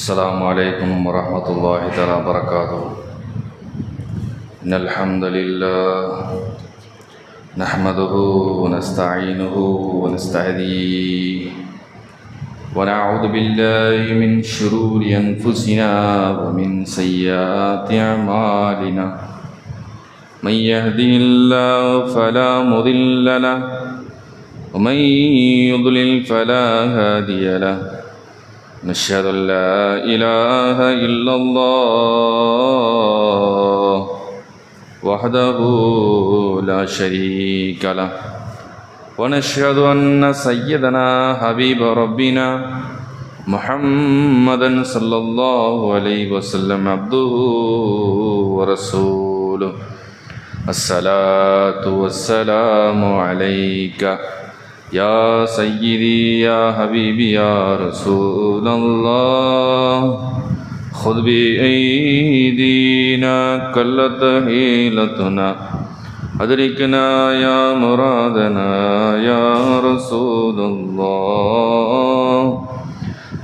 السلام عليكم ورحمة الله تعالى وبركاته. إن الحمد لله نحمده ونستعينه ونستهديه ونعوذ بالله من شرور أنفسنا ومن سيئات أعمالنا. من يهده الله فلا مضل له ومن يضلل فلا هادي له. نشهد أن لا إله إلا الله وحده لا شريك له، ونشهد أن سيدنا حبيب ربنا محمدا صلى الله عليه وسلم عبده ورسوله. الصلاة والسلام عليك يا سيدي يا حبيبي يا رسول الله. خذ بأيدينا قلت حيلتنا أدركنا يا مرادنا يا رسول الله.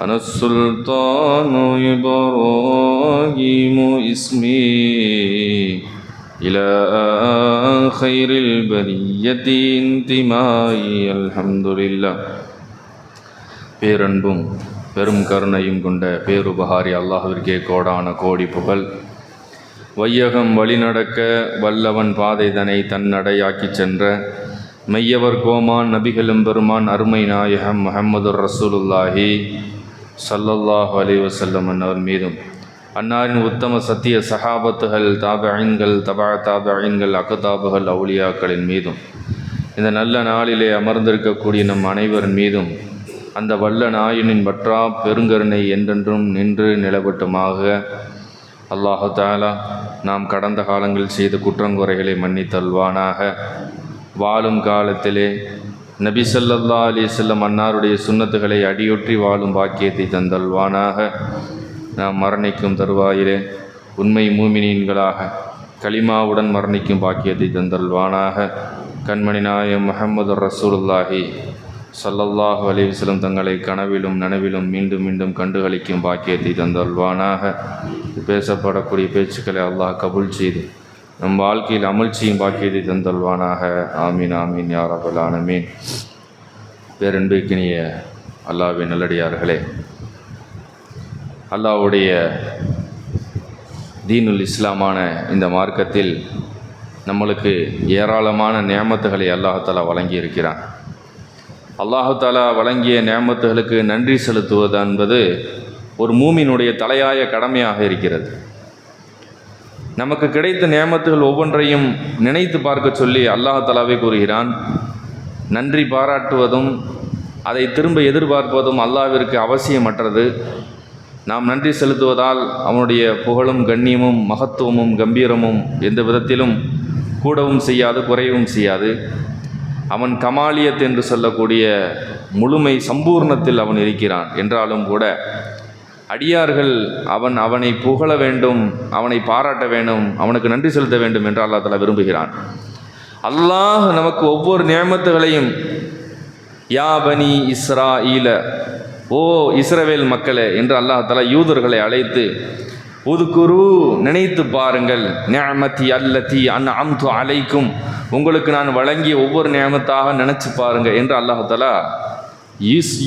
أنا السلطان إبراهيم اسمي إلى خير البرية انتمائي الحمد لله. பேரன்பும் பெரும் கருணையும் கொண்ட பேருபகாரி அல்லாஹ்விற்கே கோடான கோடி புகழ். வையகம் வழிநடக்க வல்லவன் பாதைதனை தன்னடையாக்கி சென்ற மெய்யவர் கோமான் நபிகளும் பெருமான் அருமை நாயகம் முஹம்மதுர் ரசூலுல்லாஹி ஸல்லல்லாஹு அலைஹி வஸல்லம் அவர் மீதும் அன்னாரின் உத்தம சத்திய சஹாபத்துகள் தாபீன்கள் தபா தாபீன்கள் அக்தாபுகள் அவுலியாக்களின் மீதும் இந்த நல்ல நாளிலே அமர்ந்திருக்கக்கூடிய நம் அனைவரின் மீதும் அந்த வல்ல நாயனின் வற்றா பெருங்கருணை என்றென்றும் நின்று நிலவட்டுமாக. அல்லாஹு தஆலா நாம் கடந்த காலங்களில் செய்த குற்றங்குறைகளை மன்னித்தல்வானாக. வாழும் காலத்திலே நபி ஸல்லல்லாஹு அலைஹி வஸல்லம் அன்னாருடைய சுன்னத்துகளை அடியொற்றி வாழும் பாக்கியத்தை தந்தல்வானாக. நாம் மரணிக்கும் தருவாயிலே உண்மை மூமினீன்களாக கலிமாவுடன் மரணிக்கும் பாக்கியத்தை தந்தல்வானாக. கண்மணி நாயகம் முஹம்மது ரசூலுல்லாஹி ஸல்லல்லாஹு அலைஹி வஸல்லம் தங்களை கனவிலும் நனவிலும் மீண்டும் மீண்டும் கண்டுகளிக்கும் பாக்கியத்தை தந்தல்வானாக. பேசப்படக்கூடிய பேச்சுக்களை அல்லாஹ் கபூல் செய்து நம் வாழ்க்கையில் அமல் செய்யும் பாக்கியத்தை தந்தல்வானாக. ஆமீன் ஆமீன் யா ரப்பல் ஆலமீன். பேரன்பிற்கினிய அல்லாஹ்வின் நல்லடியார்களே, அல்லாஹ்வுடைய தீனுல் இஸ்லாமான இந்த மார்க்கத்தில் நம்மளுக்கு ஏராளமான நியாமத்துகளை அல்லாஹ் தஆலா வழங்கி இருக்கிறான். அல்லாஹ் தஆலா வழங்கிய நியாமத்துகளுக்கு நன்றி செலுத்துவது என்பது ஒரு மூமினுடைய தலையாய கடமையாக இருக்கிறது. நமக்கு கிடைத்த நியாமத்துகள் ஒவ்வொன்றையும் நினைத்து பார்க்க சொல்லி அல்லாஹ் தஆலாவே கூறுகிறான். நன்றி பாராட்டுவதும் அதை திரும்ப எதிர்பார்ப்பதும் அல்லாஹ்விற்கு அவசியமற்றது. நாம் நன்றி செலுத்துவதால் அவனுடைய புகழும் கண்ணியமும் மகத்துவமும் கம்பீரமும் எந்த விதத்திலும் கூடவும் செய்யாது, குறையவும் செய்யாது. அவன் கமாலியத் என்று சொல்லக்கூடிய முழுமை சம்பூர்ணத்தில் அவன் இருக்கிறான். என்றாலும் கூட அடியார்கள் அவனை புகழ வேண்டும், அவனை பாராட்ட வேண்டும், அவனுக்கு நன்றி செலுத்த வேண்டும் என்று அல்லாஹ் தஆலா விரும்புகிறான். அல்லாஹ் நமக்கு ஒவ்வொரு நியமத்துகளையும் யா பனி இஸ்ராஈல, ஓ இஸ்ரவேல் மக்களே என்று அல்லாஹ் தஆலா யூதர்களை அழைத்து உதுகுரு, நினைத்து பாருங்கள், நிஅமதி அல்லதி அன்அம்து அலைக்கும், உங்களுக்கு நான் வழங்கிய ஒவ்வொரு நியமத்தாக நினைச்சு பாருங்க என்று அல்லாஹ் தஆலா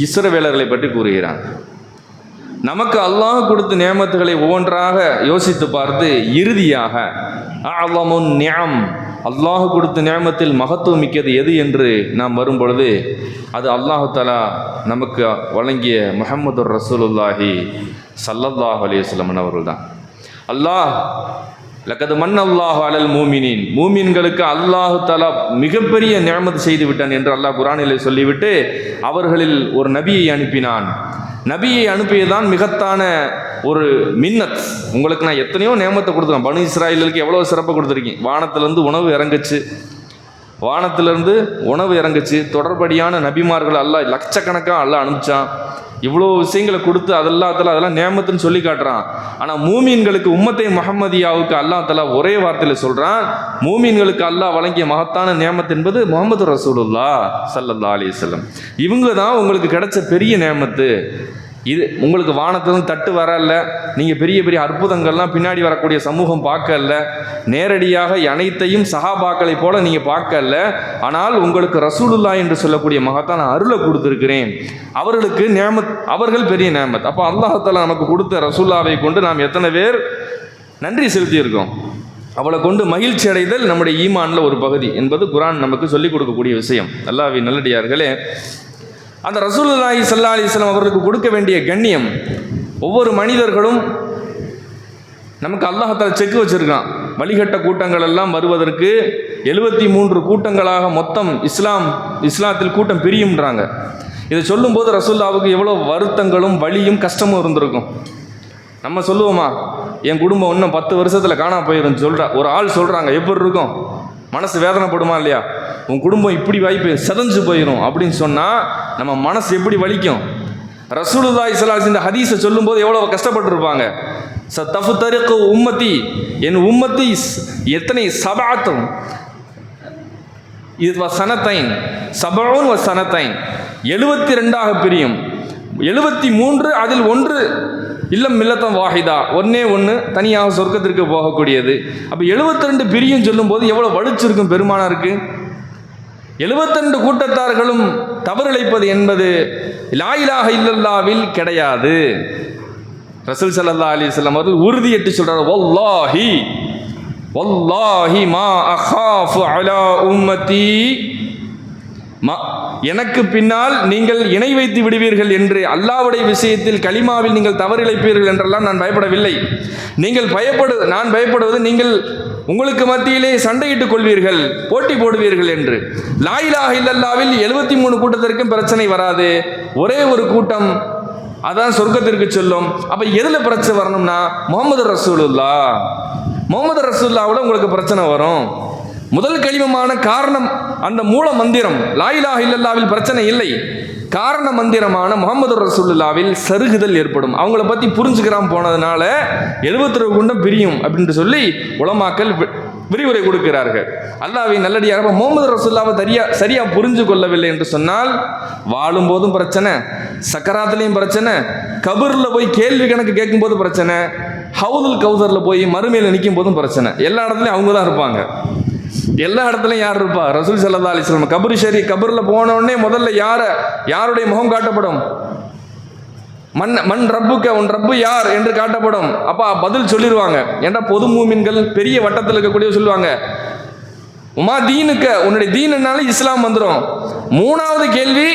இஸ்ரவேலர்களை பற்றி கூறுகிறான். நமக்கு அல்லாஹ் கொடுத்த நியமத்துகளை ஒவ்வொன்றாக யோசித்து பார்த்து இறுதியாக அஅலமுன் நிஅம், அல்லாஹ் கொடுத்த நியமத்தில் மகத்துவம் மிக்கது எது என்று நாம் வரும்பொழுது அது அல்லாஹ் தஆலா நமக்கு வழங்கிய முஹம்மதுர் ரசூலுல்லாஹி ஸல்லல்லாஹு அலைஹி வஸல்லம் அவர்கள் தான். அல்லாஹ் லக்கது மன்னல்லாஹு அலல் மூமினீன், மூமின்களுக்கு அல்லாஹ் தஆலா மிகப்பெரிய நிஅமத் செய்து விட்டான் என்று அல்லாஹ் குர்ஆனிலே சொல்லிவிட்டு அவர்களில் ஒரு நபியை அனுப்பினான். நபியை அனுப்பியதான் மிகத்தான ஒரு மின்னத். உங்களுக்கு நான் எத்தனையோ நியமத்தை கொடுத்துருக்கேன். பனு இஸ்ராயலுக்கு எவ்வளோ சிறப்பு கொடுத்துருக்கேன். வானத்திலேருந்து உணவு இறங்குச்சு. தொடர்படியான நபிமார்கள் அல்லாஹ் லட்சக்கணக்காக அல்லாஹ் அனுப்பிச்சான். இவ்வளோ விஷயங்களை கொடுத்து அதெல்லாம் நியமத்துன்னு சொல்லி காட்டுறான். ஆனால் மூமீன்களுக்கு உம்மத்தை முஹம்மதியாவுக்கு அல்லாஹ் தஆலா ஒரே வார்த்தையில் சொல்கிறான், மூமீன்களுக்கு அல்லாஹ் வழங்கிய மகத்தான நியமத் என்பது முஹம்மது ரசூலுல்லாஹ் ஸல்லல்லாஹு அலைஹி வஸல்லம். இவங்க தான் உங்களுக்கு கிடைச்ச பெரிய நியமத்து. இது உங்களுக்கு வானத்திலிருந்து தட்டு வரல, நீங்கள் பெரிய பெரிய அற்புதங்கள்லாம் பின்னாடி வரக்கூடிய சமூகம் பார்க்கல, நேரடியாக அனைத்தையும் சஹாபாக்களை போல நீங்கள் பார்க்கல. ஆனால் உங்களுக்கு ரசூலுல்லாஹ் என்று சொல்லக்கூடிய மகத்தான அருளை கொடுத்துருக்கிறேன். அவர்களுக்கு நேமத், அவர்கள் பெரிய நேமத். அப்போ அல்லாஹ் தஆலா நமக்கு கொடுத்த ரசூலுல்லாவை கொண்டு நாம் எத்தனை பேர் நன்றி செலுத்தியிருக்கோம்? அவளை கொண்டு மகிழ்ச்சி அடைதல் நம்முடைய ஈமானில் ஒரு பகுதி என்பது குர்ஆன் நமக்கு சொல்லிக் கொடுக்கக்கூடிய விஷயம். அல்லாஹ்வின் நல்லடியார்களே, அந்த ரசூலுல்லாஹி ஸல்லல்லாஹு அலைஹி வஸல்லம் அவர்களுக்கு கொடுக்க வேண்டிய கண்ணியம், ஒவ்வொரு மனிதர்களும் நமக்கு அல்லாஹ் தஆலா செக் வச்சிருக்கான். வழிகட்ட கூட்டங்கள் எல்லாம் வருவதற்கு 73 கூட்டங்களாக மொத்தம் இஸ்லாத்தில் கூட்டம் பிரியும்ன்றாங்க. இதை சொல்லும்போது ரசூலுல்லாஹ்வுக்கு எவ்வளோ வருத்தங்களும் வலியும் கஷ்டமும் இருந்திருக்கும். நம்ம சொல்லுவோமா, என் குடும்பம் இன்னும் 10 வருஷத்தில் காணா போயிடும் ஒரு ஆள் சொல்கிறாங்க, எப்படி இருக்கும்? மனசு வேதனைப்படுமா இல்லையா? உன் குடும்பம் இப்படி வாய்ப்பு செதஞ்சு போயிடும் அப்படின்னு சொன்னால் நம்ம மனசு எப்படி வலிக்கும்? ரசூலுல்லாஹி ஸல்லல்லாஹு அலைஹி வஸல்லம் இந்த ஹதீஸை சொல்லும்போது எவ்வளோ கஷ்டப்பட்டுருப்பாங்க. தஃப்தரிக்கு உம்மத்தி, என் உம்மத்தி எத்தனை சபாத்தும் இது சனத்தைன் சபூன் சனத்தைன் 72ஆக பிரியும். 73 அதில் ஒன்று இல்லம் மில்லத்தம் வாஹிதா, ஒன்னே ஒன்று தனியாக சொர்க்கத்திற்கு போகக்கூடியது. அப்போ 72 பிரியும் சொல்லும்போது எவ்வளோ வலிச்சிருக்கும் பெருமானாருக்கு. 72 கூட்டத்தார்களும் தவறிழைப்பது என்பது லா இலாஹ இல்லல்லாஹ்வில் கிடையாது. ரசூல் ஸல்லல்லாஹு அலைஹி வஸல்லம் அவர்கள் உறுதியிட்டு சொல்றார், வல்லாஹி வல்லாஹி மா அகாஃபு அலா உம்மதி, எனக்கு பின்னால் நீங்கள் இணை வைத்து விடுவீர்கள் என்று, அல்லாஹ்வுடைய விஷயத்தில் கலிமாவில் நீங்கள் தவறிழைப்பீர்கள் என்றெல்லாம் நான் பயப்படவில்லை. நான் பயப்படுவது நீங்கள் உங்களுக்கு மத்தியிலே சண்டையிட்டுக் கொள்வீர்கள், போட்டி போடுவீர்கள் என்று. லா இலாஹ இல்லல்லாஹ்வில் 73 கூட்டத்திற்கும் பிரச்சனை வராது, ஒரே ஒரு கூட்டம் அதான் சொர்க்கத்திற்கு சொல்லும். அப்ப எதுல பிரச்சனை வரணும்னா முஹம்மது ரசூலுல்லாஹ்வோட உங்களுக்கு பிரச்சனை வரும். முதல் கலிமமான காரணம், அந்த மூல மந்திரம் லா இலாஹ இல்லல்லாஹ்வில் பிரச்சனை இல்லை. காரண மந்திரமான முஹம்மது ரசூலுல்லாஹ்வில் சருகுதல் ஏற்படும். அவங்கள பற்றி புரிஞ்சுக்கிறாம போனதுனால 72 குண்டம் பிரியும் அப்படின்னு சொல்லி உலமாக்கள் விரிவுரை கொடுக்கிறார்கள். அல்லாஹ்வின் நல்லடியாக முஹம்மது ரசூலுல்லாஹ்வை சரியா புரிஞ்சு கொள்ளவில்லை என்று சொன்னால் வாழும் போதும் பிரச்சனை, சக்கராத்திலையும் பிரச்சனை, கபூரில் போய் கேள்வி கணக்கு கேட்கும்போது பிரச்சனை, ஹவுதுல் கௌசரில் போய் மறுமையில் நிற்கும் போதும் பிரச்சனை. எல்லா இடத்துலையும் அவங்க தான் இருப்பாங்க. எல்லா இடத்துலையும் யார் இருப்பா? ரசூல் ஸல்லல்லாஹு அலைஹி வஸல்லம். கபூரில் போன உடனே முதல்ல யாருடைய முகம் காட்டப்படும்? மண் ரப்புக்க, உன் ரப்பு யார் என்று காட்டப்படும். அப்பா பதில் சொல்லிடுவாங்க. ஏன்னா பொது மூமின்கள் பெரிய வட்டத்தில் இருக்கக்கூடிய சொல்லுவாங்க, உமா தீனுக்க, உன்னுடைய தீனுனால இஸ்லாம் வந்துடும். 3வது கேள்வி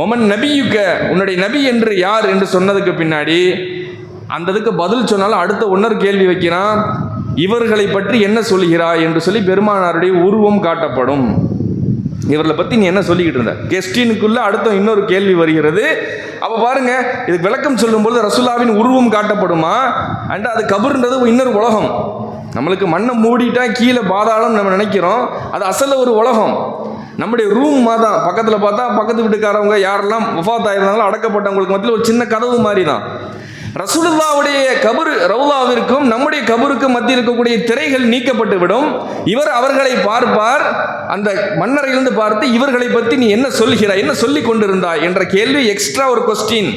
ஒமன் நபியுக்க, உன்னுடைய நபி என்று யார் என்று சொன்னதுக்கு பின்னாடி அந்ததுக்கு பதில் சொன்னாலும் அடுத்த ஒன்னொரு கேள்வி வைக்கிறான், இவர்களை பற்றி என்ன சொல்கிறாய் என்று சொல்லி பெருமானாருடைய உருவம் காட்டப்படும். இவர்களை பற்றி நீ என்ன சொல்லிக்கிட்டு இருந்த கெஸ்டினுக்குள்ள அடுத்த இன்னொரு கேள்வி வருகிறது. அப்போ பாருங்க, இதுக்கு விளக்கம் சொல்லும்போது ரசூலுல்லாஹ்வின் உருவம் காட்டப்படுமா அண்ட் அது கபர்ன்றது இன்னொரு உலகம். நம்மளுக்கு மண்ணை மூடிட்டா கீழே பாதாளம் நம்ம நினைக்கிறோம், அது அசல ஒரு உலகம். நம்முடைய ரூம் தான் பக்கத்தில் பார்த்தா பக்கத்து வீட்டுக்காரவங்க யாரெல்லாம் வஃபாத் ஆயிருந்தாலும் அடக்கப்பட்டவங்களுக்கு மத்தியில் ஒரு சின்ன கதவு மாதிரி தான். ரசூலுல்லாஹ்வுடைய கபர் ரவுலாவிற்கும் நம்முடைய கபருக்கும் மத்தியில் இருக்கக்கூடிய திரைகள் நீக்கப்பட்டு விடும். இவர் அவர்களை பார்ப்பார், அந்த மன்னரையிலிருந்து பார்த்து இவர்களை பற்றி நீ என்ன சொல்கிறாய், என்ன சொல்லி கொண்டிருந்தாய் என்ற கேள்வி எக்ஸ்ட்ரா ஒரு கொஸ்டின்.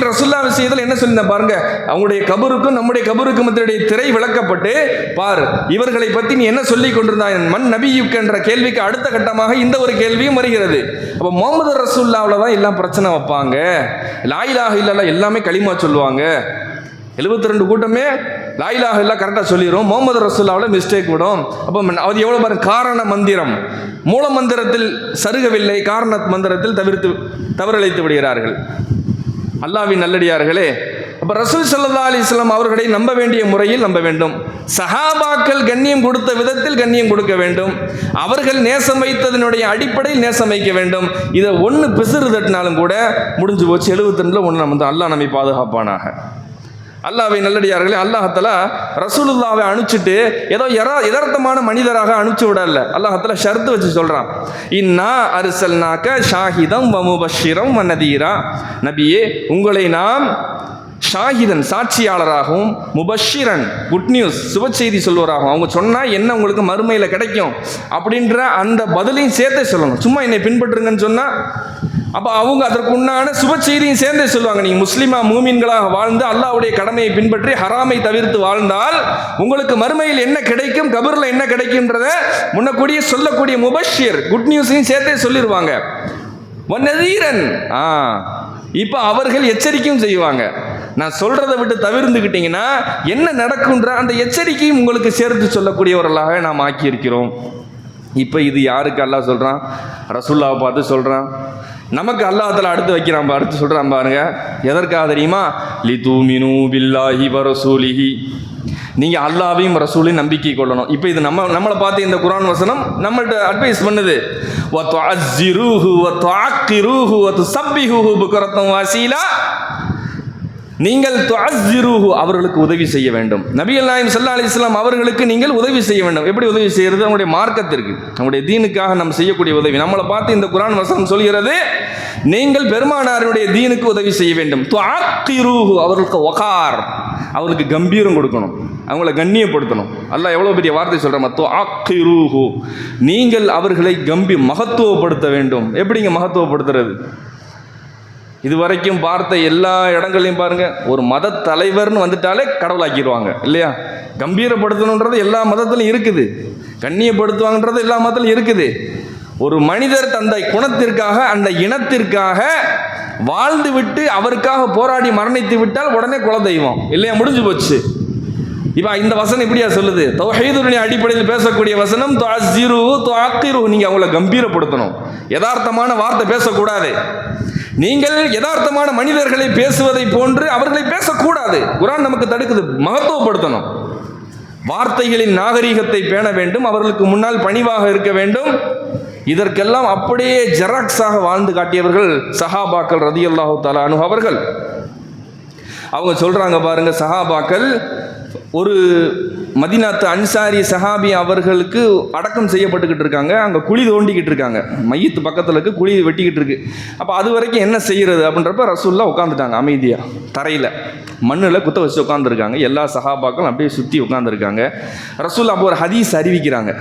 ரசூலுல்லாஹ் விஷயத்தில் என்ன சொல்லியிருந்தா பாருங்க, அவங்களுடைய கபருக்கும் நம்முடைய கபருக்கும் மத்தியுடைய திரை விளக்கப்பட்டு பார், இவர்களை பற்றி நீ என்ன சொல்லி கொண்டிருந்தாய் மன் நபியுக்கு என்ற கேள்விக்கு அடுத்த கட்டமாக இந்த ஒரு கேள்வியும் வருகிறது. அப்போ முஹம்மது ரசூலுல்லாஹ்வுல தான் எல்லாம் பிரச்சனை வைப்பாங்க. லா இலாஹ இல்லல்லாஹ் எல்லாமே களிமா சொல்லுவாங்க. 72 கூட்டமே லா இலாஹ இல்லல்லாஹ் கரெக்டாக சொல்லிடும், முஹம்மது ரசூலுல்லாஹ்வுல மிஸ்டேக் விடும். அப்போ அது எவ்வளோ பாருங்க, காரண மந்திரம் மூல மந்திரத்தில் சருகவில்லை, காரண மந்திரத்தில் தவறிழைத்து விடுகிறார்கள். அல்லாஹ்வின் நல்லடியார்களே, அப்போ ரசூல் ஸல்லல்லாஹு அலைஹி வஸல்லம் அவர்களை நம்ப வேண்டிய முறையில் நம்ப வேண்டும். சஹாபாக்கள் கண்ணியம் கொடுத்த விதத்தில் கண்ணியம் கொடுக்க வேண்டும். அவர்கள் நேசம் வைத்ததனுடைய அடிப்படையில் நேசம் வைக்க வேண்டும். இதை ஒன்று பிசுறு தட்டினாலும் கூட முடிஞ்சு போச்சு. 72 ஒன்று நம்ம அல்லாஹ் நம்மை பாதுகாப்பானாக. அல்லாஹ்வை நல்லடியார்களே, அல்லாஹ் தஆலா ரசூலுல்லாஹ்வை அனுப்பிச்சிட்டு ஏதோ யதார்த்தமான மனிதராக அனுப்பிச்சு விடல. அல்லாஹ் தஆலா ஷர்த்து வச்சு சொல்றான், இன்னா அர்சல்னாக ஷாஹிதம் வ முபஷ்ஷிரம் வ நதீரா. நபியே, உங்களை நாம் ஷாஹிதன் சாட்சியாளராகவும், முபஷ்ஷிரன் குட் நியூஸ் சுப செய்தி சொல்வராகவும், அவங்க சொன்னால் என்ன உங்களுக்கு மறுமையில் கிடைக்கும் அப்படின்ற அந்த பதிலையும் சேர்த்தே சொல்லணும். சும்மா என்னை பின்பற்றுங்கன்னு சொன்னால் அப்போ அவங்க அதற்கு உண்டான சுப செய்தியும் சேர்ந்தே சொல்லுவாங்க. நீங்கள் முஸ்லிமா மூமின்களாக வாழ்ந்து அல்லாஹ்வுடைய கடமையை பின்பற்றி ஹராமை தவிர்த்து வாழ்ந்தால் உங்களுக்கு மறுமையில் என்ன கிடைக்கும், கபரில் என்ன கிடைக்கும்ன்றத முன்னக்கூடிய சொல்லக்கூடிய முபஷிர் குட் நியூஸையும் சேர்த்தே சொல்லிடுவாங்க. வன்னதீரன் இப்போ அவர்கள் எச்சரிக்கையும் செய்வாங்க. நான் சொல்கிறத விட்டு தவிர்த்துக்கிட்டீங்கன்னா என்ன நடக்குன்ற அந்த எச்சரிக்கையும் உங்களுக்கு சேர்த்து சொல்லக்கூடியவர்களாக நாம் ஆக்கியிருக்கிறோம். இப்போ இது யாருக்கு அல்லாஹ் சொல்கிறான்? ரசூல்லாவை பார்த்து சொல்கிறான். நமக்கு அல்லாஹ் தஆலா அடுத்து வைக்கிறான், அடுத்து சொல்கிறான் பாருங்க. எதற்காக தெரியுமா? லிதூமினு பில்லாஹி வ ரசூலிஹி, நீங்கள் அல்லாஹ்வையும் ரசூலையும் நம்பிக்கை கொள்ளணும். இப்போ இது நம்மளை பார்த்து இந்த குர்ஆன் வசனம் நம்மள்ட்ட அட்வைஸ் பண்ணுது. வ துஅஸ்ஸிரூஹு வ துஅக்கிரூஹு வ துஸப்பிஹூஹு புக்ரத்தன் வஸீலா. நீங்கள் துஅஸ்ஸிரூஹு அவர்களுக்கு உதவி செய்ய வேண்டும். நபிகள் நாயகம் ஸல்லல்லாஹு அலைஹி வஸல்லம் அவர்களுக்கு நீங்கள் உதவி செய்ய வேண்டும். எப்படி உதவி செய்கிறது? நம்முடைய மார்க்கத்திற்கு, நம்முடைய தீனுக்காக நம்ம செய்யக்கூடிய உதவி. நம்மளை பார்த்து இந்த குர்ஆன் வசனம் சொல்கிறது, நீங்கள் பெருமானாருடைய தீனுக்கு உதவி செய்ய வேண்டும். துஅக்கிரூஹு அவர்களுக்கு வகார், அவர்களுக்கு கம்பீரம் கொடுக்கணும், அவங்கள கண்ணியப்படுத்தணும். அல்லாஹ் எவ்வளோ பெரிய வார்த்தை சொல்கிறோம். துஅக்கிரூஹு, நீங்கள் அவர்களை மகத்துவப்படுத்த வேண்டும். எப்படிங்க மகத்துவப்படுத்துறது? இதுவரைக்கும் பார்த்த எல்லா இடங்களையும் பாருங்கள், ஒரு மத தலைவர்னு வந்துட்டாலே கடவுளாக்கிடுவாங்க இல்லையா? கம்பீரப்படுத்தணுன்றது எல்லா மதத்திலும் இருக்குது, கண்ணியப்படுத்துவாங்கன்றது எல்லா மதத்திலும் இருக்குது. ஒரு மனிதர் அந்த குணத்திற்காக, அந்த இனத்திற்காக வாழ்ந்து விட்டு அவருக்காக போராடி மரணித்து விட்டால் உடனே குல தெய்வம் இல்லையா? முடிஞ்சு போச்சு. இப்போ இந்த வசனம் இப்படியா சொல்லுது? தௌஹீதுடைய அடிப்படையில் பேசக்கூடிய வசனம் துஅஸ்ஸிரூஹு துஅக்கிரூஹு, நீங்கள் அவங்கள கம்பீரப்படுத்தணும். யதார்த்தமான வார்த்தை பேசக்கூடாது. நீங்கள் யதார்த்தமான மனிதர்களை பேசுவதை போன்று அவர்களை பேசக்கூடாது. குர்ஆன் நமக்கு தடுக்குது. மகத்துவப்படுத்தணும். வார்த்தைகளின் நாகரீகத்தை பேண வேண்டும், அவர்களுக்கு முன்னால் பணிவாக இருக்க வேண்டும். இதற்கெல்லாம் அப்படியே ஜெராக்ஸாக வாழ்ந்து காட்டியவர்கள் சஹாபாக்கள் ரலியல்லாஹு தஆலா அன்ஹு அவர்கள். அவங்க சொல்கிறாங்க பாருங்க, சஹாபாக்கள் ஒரு மதீனாத்து அன்சாரி சஹாபி அவர்களுக்கு அடக்கம் செய்யப்பட்டுக்கிட்டு இருக்காங்க. அங்கே குழி தோண்டிக்கிட்டு இருக்காங்க, மையத்து பக்கத்தில் இருக்கு, குழி வெட்டிக்கிட்டு இருக்கு. அப்போ அது வரைக்கும் என்ன செய்கிறது அப்படின்றப்ப ரசூலுல்லாஹ் உட்காந்துட்டாங்க அமைதியாக, தரையில் மண்ணில் குத்த வச்சு உட்காந்துருக்காங்க. எல்லா சஹாபாக்களும் அப்படியே சுற்றி உட்காந்துருக்காங்க. ரசூலுல்லாஹ் அப்போ ஒரு ஹதீஸ் அறிவிக்கிறாங்க.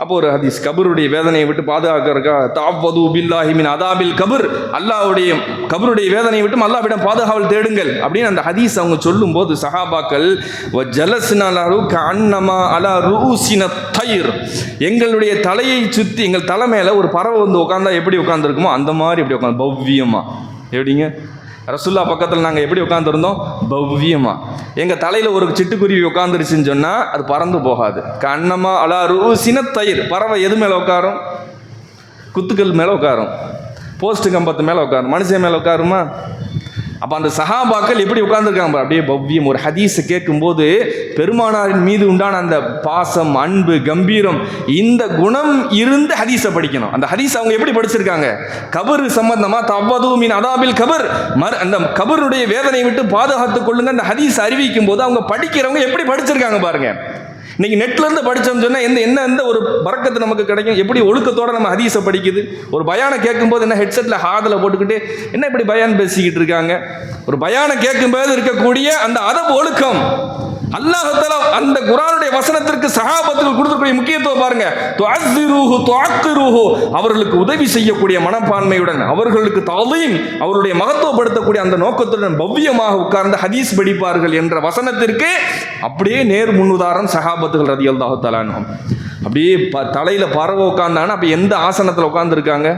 அப்போ ஒரு ஹதீஸ், கபருடைய வேதனையை விட்டு பாதுகாக்கிறக்கா தஅவ்வது பில்லாஹி மின் அதாபில் கபர், அல்லாஹ்வுடைய கபருடைய வேதனையை விட்டு அல்லாஹ்விடம் பாதுகாவல் தேடுங்கள் அப்படின்னு அந்த ஹதீஸ் அவங்க சொல்லும்போது சஹாபாக்கள் வஜலஸ்னா லஹு கஅன்னமா அலா ரூசின தைர், எங்களுடைய தலையை சுற்றி எங்கள் தலை மேலே ஒரு பறவை வந்து உட்காந்தா எப்படி உட்காந்துருக்குமோ அந்த மாதிரி எப்படி உட்காந்து பவ்யமா. எப்படிங்க? ரசூல்லா பக்கத்தில் நாங்கள் எப்படி உட்காந்துருந்தோம்? பவ்யமாக. எங்கள் தலையில் ஒரு சிட்டுக்குருவி உட்காந்துருச்சுன்னு சொன்னால் அது பறந்து போகாது. கண்ணமா அலா ரூசின தயிர், பறவை எது மேலே உட்காரும்? குத்துக்கள் மேலே உட்காரும், போஸ்ட்டு கம்பத்து மேலே உட்காரும், மனுஷன் மேலே உட்காருமா? அப்போ அந்த சஹாபாக்கள் எப்படி உட்கார்ந்துருக்காங்க அப்படியே பவ்யம். ஒரு ஹதீஸை கேட்கும்போது பெருமானாரின் மீது உண்டான அந்த பாசம், அன்பு, கம்பீரம், இந்த குணம் இருந்து ஹதீஸை படிக்கணும். அந்த ஹதீஸ் அவங்க எப்படி படிச்சிருக்காங்க? கபர் சம்பந்தமா தஅவ்வது மின் அதாபில் கபர், அந்த கபருடைய வேதனையை விட்டு பாதுகாத்துக் கொள்ளுங்க அந்த ஹதீஸ் அறிவிக்கும் போது அவங்க படிக்கிறவங்க எப்படி படிச்சிருக்காங்க பாருங்க. இன்னைக்கு நெட்லேருந்து படித்தோம்னு சொன்னால் எந்த ஒரு பறக்கத்து நமக்கு கிடைக்கும்? எப்படி ஒழுக்கத்தோடு நம்ம ஹதீஸை படிக்குது? ஒரு பயானை கேட்கும்போது என்ன ஹெட்செட்டில் ஹாதில் போட்டுக்கிட்டு என்ன இப்படி பயான் பேசிக்கிட்டு இருக்காங்க? ஒரு பயானை கேட்கும்போது இருக்கக்கூடிய அந்த அதப் ஒழுக்கம், அல்லாஹ் தஆலா அந்த குர்ஆனுடைய வசனத்திற்கு சஹாபத்துக்கு கொடுக்கக்கூடிய முக்கியத்துவம் பாருங்க. துஅஸ்ஸிரூஹு துஅக்கிரூஹு, அவர்களுக்கு உதவி செய்யக்கூடிய மனப்பான்மையுடன், அவர்களுக்கு தஅலீம், அவருடைய மகத்துவப்படுத்தக்கூடிய அந்த நோக்கத்துடன் பவ்யமாக உட்கார்ந்து ஹதீஸ் படிப்பார்கள் என்ற வசனத்திற்கு அப்படியே நேர் முன்னுதாரணம் சஹாபத்துகள் ரலியல்லாஹு தஆலா அன்ஹும். அப்படியே தலையில் பறவை உட்கார்ந்தாங்கன்னா அப்போ எந்த ஆசனத்தில் உட்கார்ந்துருக்காங்க?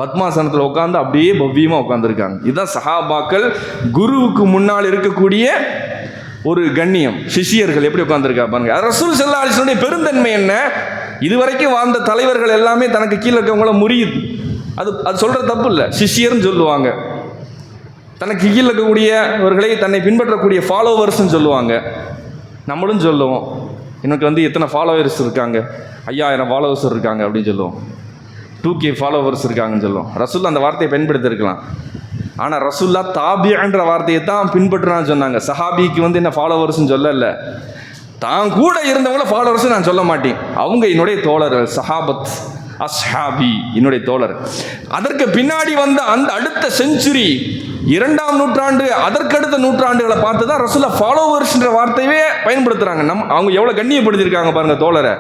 பத்மாசனத்தில் உட்காந்து அப்படியே பவ்யமாக உட்காந்துருக்காங்க. இதுதான் சஹாபாக்கள் குருவுக்கு முன்னால் இருக்கக்கூடிய ஒரு கண்ணியம். சிஷியர்கள் எப்படி உட்கார்ந்துருக்கா பாருங்க. ரசூல் ஸல்லல்லாஹு அலைஹி வஸல்லம் பெருந்தன்மை என்ன? இதுவரைக்கும் வாழ்ந்த தலைவர்கள் எல்லாமே தனக்கு கீழே இருக்கவங்கள முரீத், அது சொல்கிற தப்பு இல்லை, சிஷியர்னு சொல்லுவாங்க. தனக்கு கீழே இருக்கக்கூடியவர்களை தன்னை பின்பற்றக்கூடிய ஃபாலோவர்ஸ்ன்னு சொல்லுவாங்க. நம்மளும் சொல்லுவோம், எனக்கு எத்தனை ஃபாலோவர்ஸ் இருக்காங்க? 5000 ஃபாலோவர்ஸ் இருக்காங்க அப்படின்னு சொல்லுவோம். 2K ஃபாலோவர்ஸ் இருக்காங்கன்னு சொல்லுவோம். ரசூல் அந்த வார்த்தையை பயன்படுத்தியிருக்கலாம். ஆனால் ரசூல்லா தாபியன்ற வார்த்தையை தான் பின்பற்றுறான்னு சொன்னாங்க. சஹாபிக்கு என்ன ஃபாலோவர்ஸ்ன்னு சொல்லல, தான் கூட இருந்தவங்கள ஃபாலோவர்ஸ் நான் சொல்ல மாட்டேன், அவங்க என்னுடைய தோழர்கள், சஹாபத் அஸ்ஹாபி என்னுடைய தோழர். அதற்கு பின்னாடி வந்த அந்த அடுத்த செஞ்சுரி, 2ஆம் நூற்றாண்டு, அதற்கடுத்த நூற்றாண்டுகளை பார்த்து தான் ரசூலுல்லாஹ் ஃபாலோவர்ஸ்ன்ற வார்த்தையே பயன்படுத்துகிறாங்க. அவங்க எவ்வளோ கண்ணியப்படுத்தியிருக்காங்க பாருங்கள் தோழரை.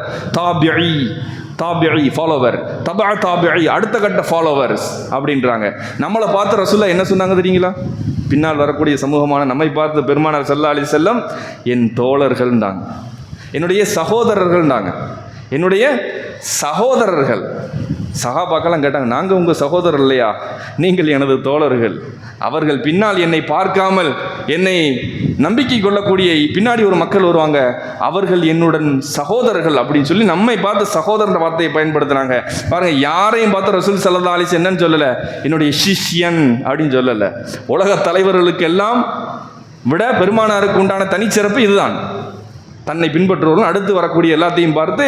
தாபிஇ ஃபாலோவர், தபா தாபிஇ அடுத்த கட்ட ஃபாலோவர்ஸ் அப்படின்றாங்க. நம்மளை பார்த்து ரசூலுல்லாஹ் என்ன சொன்னாங்க தெரியுங்களா? பின்னால் வரக்கூடிய சமூகமான நம்மை பார்த்து பெருமானார் ஸல்லல்லாஹு அலைஹி வஸல்லம் என் தோழர்கள்ன்றாங்க, என்னுடைய சகோதரர்கள்ன்றாங்க, என்னுடைய சகோதரர்கள். சஹாபாக்கெல்லாம் கேட்டாங்க, நாங்கள் உங்கள் சகோதரர் இல்லையா? நீங்கள் எனது தோழர்கள். அவர்கள் பின்னால் என்னை பார்க்காமல் என்னை நம்பிக்கை கொள்ளக்கூடிய பின்னாடி ஒரு மக்கள் வருவாங்க, அவர்கள் என்னுடன் சகோதரர்கள் அப்படின்னு சொல்லி நம்மை பார்த்து சகோதரன்ற வார்த்தையை பயன்படுத்துனாங்க. பாருங்க, யாரையும் பார்த்து ரசூல் ஸல்லல்லாஹு அலைஹி வஸல்லம் என்னன்னு சொல்லலை, என்னுடைய சிஷ்யன் அப்படின்னு சொல்லலை. உலக தலைவர்களுக்கு எல்லாம் விட பெருமானாருக்கு உண்டான தனிச்சிறப்பு இதுதான். தன்னை பின்பற்றுவர்கள் அடுத்து வரக்கூடிய எல்லாத்தையும் பார்த்து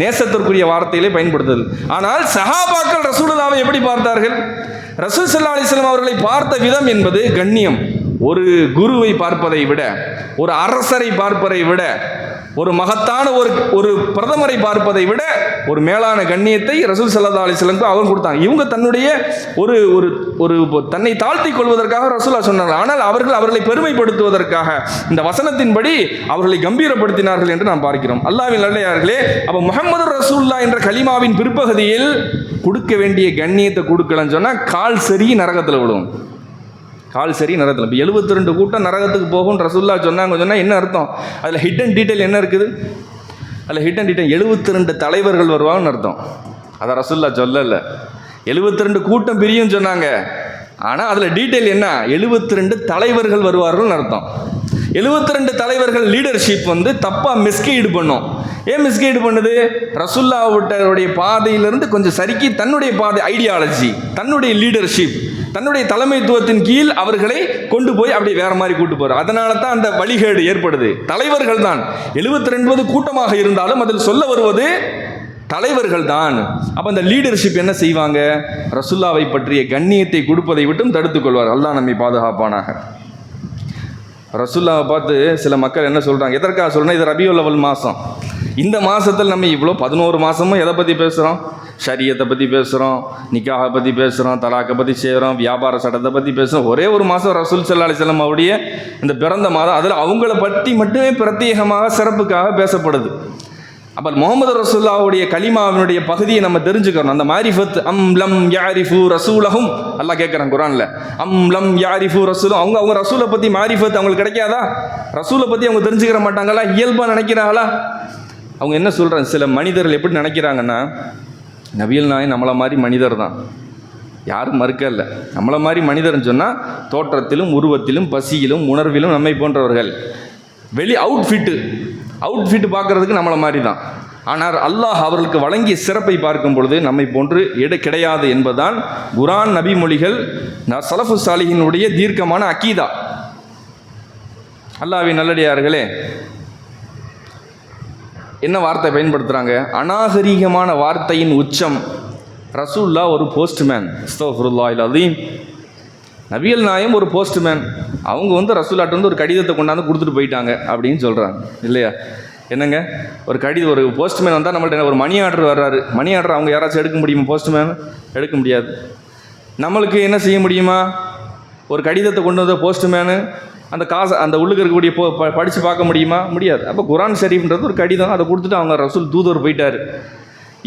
நேசத்திற்குரிய வார்த்தையிலே பயன்படுத்துதல். ஆனால் சஹாபாக்கள் ரசூலுல்லாஹ்வை எப்படி பார்த்தார்கள்? ரசூல் ஸல்லல்லாஹு அலைஹி வஸல்லம் அவர்களை பார்த்த விதம் என்பது கண்ணியம். ஒரு குருவை பார்ப்பதை விட, ஒரு அரசரை பார்ப்பதை விட, ஒரு மகத்தான ஒரு பிரதமரை பார்ப்பதை விட ஒரு மேலான கண்ணியத்தை ரசூல் ஸல்லல்லாஹு அலைஹி வஸல்லம் அவர் கொடுத்தாங்க. இவங்க தன்னுடைய ஒரு ஒரு தன்னை தாழ்த்தி கொள்வதற்காக ரசூலுல்லாஹ் சொன்னார்கள். ஆனால் அவர்களை பெருமைப்படுத்துவதற்காக இந்த வசனத்தின்படி அவர்களை கம்பீரப்படுத்தினார்கள் என்று நாம் பார்க்கிறோம். அல்லாஹ்வின் நல்லடியார்களே, அப்போ முஹம்மது ரசூலுல்லாஹ் என்ற கலிமாவின் பிற்பகுதியில் கொடுக்க வேண்டிய கண்ணியத்தை கொடுக்கலன்னு சொன்னால் கால் சரி நரகத்தில் விடும். கால் சரி நரகத்தில். இப்போ 72 கூட்டம் நரகத்துக்கு போகும் ரசூலுல்லாஹ் சொன்னாங்க. என்ன அர்த்தம்? அதில் ஹிடன் டீட்டெயில் என்ன இருக்குது? அதில் ஹிடன் டீட்டெயில் 72 தலைவர்கள் வருவாங்கன்னு அர்த்தம். அதை ரசூலுல்லாஹ் சொல்லலை. 72 கூட்டம் பிரியும் சொன்னாங்க. ஆனால் அதில் டீட்டெயில் என்ன? 72 தலைவர்கள் வருவார்கள்னு அர்த்தம். 72 தலைவர்கள் லீடர்ஷிப் தப்பாக மிஸ்கைடு பண்ணும். ஏன் மிஸ்கைடு பண்ணுது? ரசூலுல்லாஹ்வுடைய பாதையிலிருந்து கொஞ்சம் சறுக்கி தன்னுடைய பாதை, ஐடியாலஜி, தன்னுடைய லீடர்ஷிப், தன்னுடைய தலைமைத்துவத்தின் கீழ் அவர்களை கொண்டு போய் அப்படி வேற மாதிரி கூட்டு போறார். அதனால தான் அந்த வழிகேடு ஏற்படுது. தலைவர்கள் தான் 72 கூட்டமாக இருந்தாலும் அதில் சொல்ல வருவது தலைவர்கள் தான். அப்போ அந்த லீடர்ஷிப் என்ன செய்வாங்க? ரசூலுல்லாஹ்வை பற்றிய கண்ணியத்தை கொடுப்பதை விட்டும் தடுத்துக் கொள்வார். அல்லாஹ் நம்மை பாதுகாப்பானாக. ரசூலுல்லாஹ்வை பார்த்து சில மக்கள் என்ன சொல்றாங்க? எதற்காக சொல்றேன்? இது ரபியுல் அவ்வல் மாதம். இந்த மாதத்தில் நம்ம இவ்வளோ 11 மாதமும் எதை பற்றி பேசுகிறோம்? ஷரியத்தை பற்றி பேசுகிறோம், நிக்காஹை பற்றி பேசுகிறோம், தலாக்கை பற்றி செய்கிறோம், வியாபார சட்டத்தை பற்றி பேசுகிறோம். ஒரே ஒரு மாதம் ரசூல் ஸல்லல்லாஹு அலைஹி வஸல்லம் அவருடைய இந்த பிறந்த மாதம், அதில் அவங்கள பற்றி மட்டுமே பிரத்யேகமாக சிறப்புக்காக பேசப்படுது. அப்போ முகமது ரசூலுல்லாஹ்வுடைய கலிமாவினுடைய பகுதியை நம்ம தெரிஞ்சுக்கிறோம். அந்த மாரிஃபத் அம் லம் யாரிஃபு ரசூலஹும் அல்லாஹ் கேட்குறான் குர்ஆன்ல. அம் லம் யாரிஃபு ரசூலும், அவங்க ரசூலை பற்றி மாரிஃபத் அவங்களுக்கு கிடைக்காதா? ரசூலை பற்றி அவங்க தெரிஞ்சுக்கிற மாட்டாங்களா? இயல்பாக நினைக்கிறாங்களா? அவங்க என்ன சொல்கிறாங்க? சில மனிதர்கள் எப்படி நினைக்கிறாங்கன்னா, நபிகள் நாயகம் நம்மளை மாதிரி மனிதர் தான், யாரும் மறுக்கல, நம்மளை மாதிரி மனிதர்னு சொன்னால் தோற்றத்திலும் உருவத்திலும் பசியிலும் உணர்விலும் நம்மை போன்றவர்கள். வெளி அவுட்ஃபிட்டு பார்க்குறதுக்கு நம்மளை மாதிரி தான். ஆனால் அல்லாஹ் அவர்களுக்கு வழங்கிய சிறப்பை பார்க்கும் பொழுது நம்மை போன்று கிடையாது என்பதுதான் குர்ஆன் நபி மொழிகள், ஸலஃபு ஸாலிஹீனுடைய தீர்க்கமான அக்கீதா. அல்லாஹ்வின் நல்லடியார்களே, என்ன வார்த்தை பயன்படுத்துகிறாங்க? அநாகரீகமான வார்த்தையின் உச்சம். ரசூலுல்லாஹ் ஒரு போஸ்ட்மேன், அஸ்தக்ஃபிருல்லாஹில் அஸீம். நபிகள் நாயகம் ஒரு போஸ்ட்மேன். அவங்க ரசூலுல்லாஹ்ட்ட ஒரு கடிதத்தை கொண்டாந்து கொடுத்துட்டு போயிட்டாங்க அப்படின்னு சொல்கிறாங்க இல்லையா? என்னங்க, ஒரு போஸ்ட்மேன் வந்தால் நம்மள்ட்ட ஒரு மணி ஆர்டர் வர்றாரு. மணி ஆர்டர் அவங்க யாராச்சும் எடுக்க முடியுமா? போஸ்ட்மேன் எடுக்க முடியாது. நம்மளுக்கு என்ன செய்ய முடியுமா? ஒரு கடிதத்தை கொண்டு வந்த போஸ்ட்மேனு அந்த காசை அந்த உள்ளுக்கு இருக்கக்கூடிய படித்து பார்க்க முடியுமா? முடியாது. அப்போ குர்ஆன் ஷரீஃப்ன்றது ஒரு கடிதம், அதை கொடுத்துட்டு அவங்க ரசூல் தூதர் போயிட்டார்.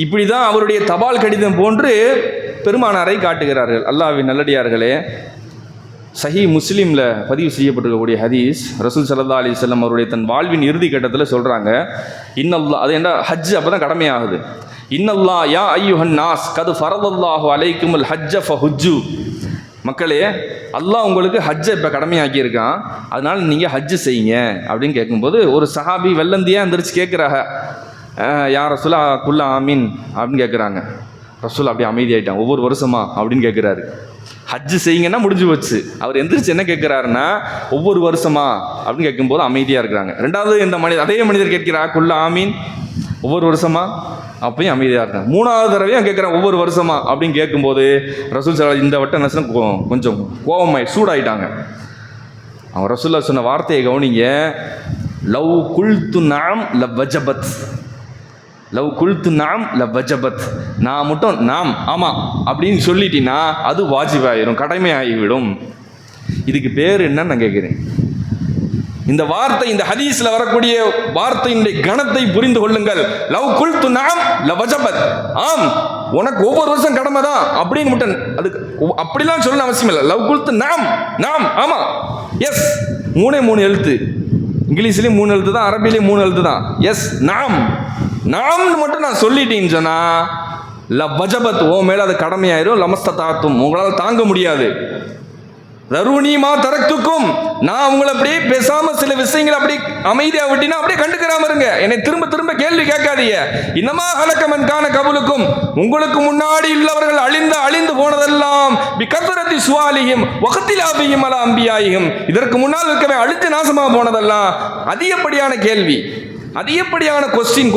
இப்படி தான் அவருடைய தபால் கடிதம் போன்று பெருமானாரை காட்டுகிறார்கள். அல்லாஹ்வின் நல்லடியார்களே, சஹீ முஸ்லீமில் பதிவு செய்யப்பட்டிருக்கக்கூடிய ஹதீஸ், ரசூல் ஸல்லல்லாஹு அலைஹி வஸல்லம் அவருடைய தன் வாழ்வின் இறுதி கட்டத்தில் சொல்கிறாங்க, இன்னல்லாஹ், அது என்ன ஹஜ் அப்போ தான் கடமையாகுது. இன்னல்லாஹ் யா ஐயுஹன் நாஸ் கது ஃபரதல்லாஹு அலைக்குமுல் ஹஜ்ஜ ஃபஹுஜ்ஜு. மக்களே, அல்லாஹ் உங்களுக்கு ஹஜ்ஜை இப்போ கடமையாக்கியிருக்கான், அதனால் நீங்கள் ஹஜ்ஜு செய்யுங்க அப்படின்னு கேட்கும்போது ஒரு சஹாபி வெள்ளந்தியாக எந்திரிச்சு கேட்குறாங்க, யார் ரசூலா குல்லா ஆமீன் அப்படின்னு கேட்குறாங்க. ரசூல் அப்படியே அமைதியாயிட்டான். ஒவ்வொரு வருஷமா அப்படின்னு கேட்குறாரு. ஹஜ்ஜு செய்யுங்கன்னா முடிஞ்சு வச்சு. அவர் எந்திரிச்சு என்ன கேட்குறாருன்னா, ஒவ்வொரு வருஷமா அப்படின்னு கேட்கும்போது அமைதியாக இருக்கிறாங்க. ரெண்டாவது அதே மனிதர் கேட்கிறார், குல்லா ஆமீன், ஒவ்வொரு வருஷமா, அப்பயும் அமைதியாக இருக்காங்க. மூணாவது தடவையும் கேட்குறேன், ஒவ்வொரு வருஷமா அப்படின்னு கேட்கும்போது ரசூல் ஸல்லல்லாஹு இந்த வட்டம் என்ன கொஞ்சம் கோபமாய் சூடாயிட்டாங்க. அவங்க ரசூலுல்லாஹ் சொன்ன வார்த்தையை கவனிங்க, லவ் குல்து நாம் லவஜபத், லவ் குல்து நாம் லவஜபத், நான் மட்டும் நாம் ஆமாம் அப்படின்னு சொல்லிட்டீங்கன்னா அது வாஜிபாயிரும், கடமை ஆகிவிடும். இதுக்கு பேர் என்னன்னு நான் கேட்குறேன். இந்த வார்த்தை, இந்த ஹதீஸ்ல வரக்கூடிய வார்த்தையினுடைய கணத்தை புரிந்து கொள்ளுங்கள். லவ் குல்து நஅம் லவஜபத். ஆம், உனக்கு ஒவ்வொரு வருஷம் கடமை தான் அப்படின்னு மட்டும் அதுக்கு அப்படிலாம் சொல்லணும் அவசியம் இல்லை. லவ் குல்து நஅம், நாம், ஆமா, எஸ், 3 எழுத்து. இங்கிலீஷ்லேயும் 3 எழுத்து தான், அரபிலையும் 3 எழுத்து தான். எஸ், நாம், நாம்னு மட்டும் நான் சொல்லிட்டேன்னு சொன்னா லவஜபத், ஓ மேல அது கடமையாயிரும். லமஸ்ததாத்தும், உங்களால் தாங்க முடியாது. தருணிமா தரத்துக்கும், நான் உங்களை அப்படியே பேசாம சில விஷயங்களை அப்படி அமைதியா விட்டினா அப்படியே கண்டுக்கிறாம இருங்க. என்னை திரும்ப திரும்ப கேள்வி கேட்காதீங்க. இன்னமா ஹலக்கமன்கான கபுலுக்கும், உங்களுக்கு முன்னாடி உள்ளவர்கள் அழிந்து போனதெல்லாம் பிகத்ரத்தி சுவாலிஹிம் வகத்திலாபிஹிம் அலா அம்பியாயிஹிம், இதற்கு முன்னால் இருக்கவே அழித்து நாசமா போனதெல்லாம் அதிகப்படியான கேள்வி, அதிகப்படியான கொஸ்டின்.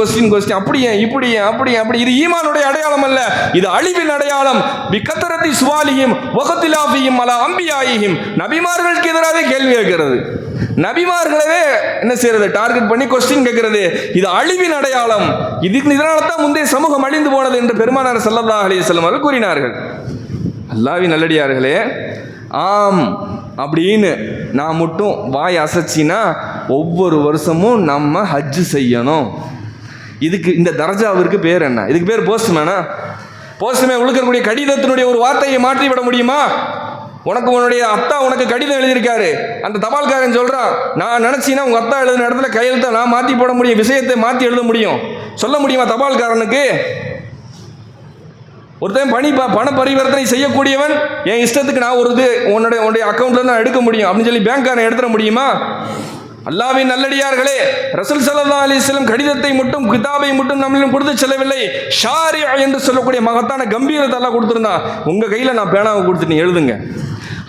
அப்படியே இப்படியே அப்படி. இது ஈமானுடைய அடையாளம் அல்ல, இது அழிவின் அடையாளம். பிகத்ரத்தி சுவாலிஹிம் வகத்திலாபிஹிம் அலா அம்பியாயிஹிம், நபிமார்களுக்கு எதிராக கேள்வி கேட்கிறது, நபிமார்களவே என்ன செய்யறது, டார்கெட் பண்ணி கொஸ்டின் கேட்கிறது. இது அழிவின் அடையாளம். இதனால தான் முந்தைய சமூகம் அழிந்து போனது என்று பெருமானார் ஸல்லல்லாஹு அலைஹி வஸல்லம் அவர்கள் கூறினார்கள். அல்லாஹ்வின் நல்லடியார்களே, ஆம் அப்படின்னு நான் மட்டும் வாய் அசைச்சினா ஒவ்வொரு வருஷமும் நம்ம ஹஜ்ஜு செய்யணும். இதுக்கு இந்த தரஜாவிற்கு பேர் என்ன? இதுக்கு பேர் போஸ்ட்மேனா? போஸ்ட்மேன் உழுக்கக்கூடிய கடிதத்தினுடைய ஒரு வார்த்தையை மாற்றி விட முடியுமா? உன்னுடைய அத்தா உனக்கு கடிதம் எழுதியிருக்காரு, அந்த தபால்காரன் சொல்றான், நான் நினைச்சினா உங்க அத்தா எழுதின இடத்துல கையெழுத்தை நான் மாற்றி போட முடியும், விஷயத்தை மாற்றி எழுத முடியும், சொல்ல முடியுமா தபால்காரனுக்கு? ஒருத்தன் பண பரிவர்த்தனை செய்யக்கூடியவன் என் இஷ்டத்துக்கு நான் ஒரு இது உன்னுடைய அக்கௌண்ட்ல நான் எடுக்க முடியும் அப்படின்னு சொல்லி பேங்க்காரன் எடுத்துட முடியுமா? அல்லாஹ்வின் நல்லடியார்களே, ரசூல் ஸல்லல்லாஹு அலைஹி வஸல்லம் கடிதத்தை மட்டும் கிதாபை மட்டும் நம்மளும் கொடுத்து செல்லவில்லை. ஷாரி என்று சொல்லக்கூடிய மகத்தான கம்பீரத்தை அல்லாஹ் கொடுத்திருந்தான். உங்க கையில நான் பேனாவை கொடுத்து எழுதுங்க.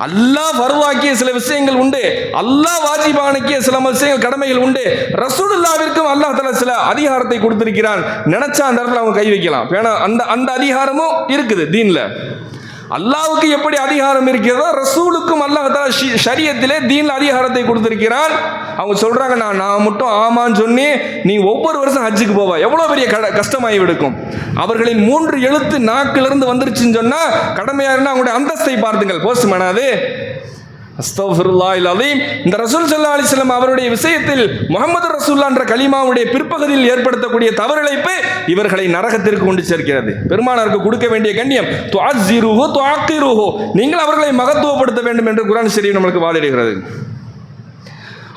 அல்லாஹ் ஃபர்வாக்கிய சில விஷயங்கள் உண்டு, அல்லாஹ் வாஜிபானக்கிய சில விஷயங்கள் கடமைகள் உண்டு. ரசூலுல்லாஹ்விற்கும் அல்லாஹ் தஆலா சில அதிகாரத்தை கொடுத்திருக்கிறான். நினைச்சா அந்த இடத்துல அவங்க கை வைக்கலாம். பேனா அந்த அதிகாரமும் இருக்குது தீன்ல. அல்லாஹ்வுக்கு எப்படி அதிகாரம் இருக்கிறதோ ரசூலுக்கும் அல்லாஹ் தஆலா ஷரியத்திலே தீன்ல அதிகாரத்தை கொடுத்திருக்கிறான். அவங்க சொல்றாங்க, நான் மட்டும் ஆமான்னு சொன்னி நீ ஒவ்வொரு வருஷம் ஹஜ்ஜுக்கு போவா, எவ்வளவு பெரிய கஷ்டமாகி விடுக்கும். அவர்களின் 3 எழுத்து நாக்கிலிருந்து வந்துருச்சுன்னு சொன்னா கடமையா இருந்தா அவங்களுடைய அந்தஸ்தை பார்த்துங்கள். போஸ்ட்மேனாது அஸ்தக்ஃபிருல்லாஹில் அலீம். இந்த ரசூல் ஸல்லல்லாஹு அலைஹி வஸல்லம் அவருடைய விஷயத்தில் முஹம்மது ரசூலுல்லாஹ் என்ற கலிமாவுடைய பிற்பகுதியில் ஏற்படுத்தக்கூடிய தவறிழைப்பு இவர்களை நரகத்திற்கு கொண்டு சேர்க்கிறது. பெருமானாருக்கு கொடுக்க வேண்டிய கண்ணியம் துஅஸ்ஸிருஹு துஅக்கிருஹு, நீங்கள் அவர்களை மகத்துவப்படுத்த வேண்டும் என்று குர்ஆன் ஷரீஃப் நமக்கு வாதிடுகிறது.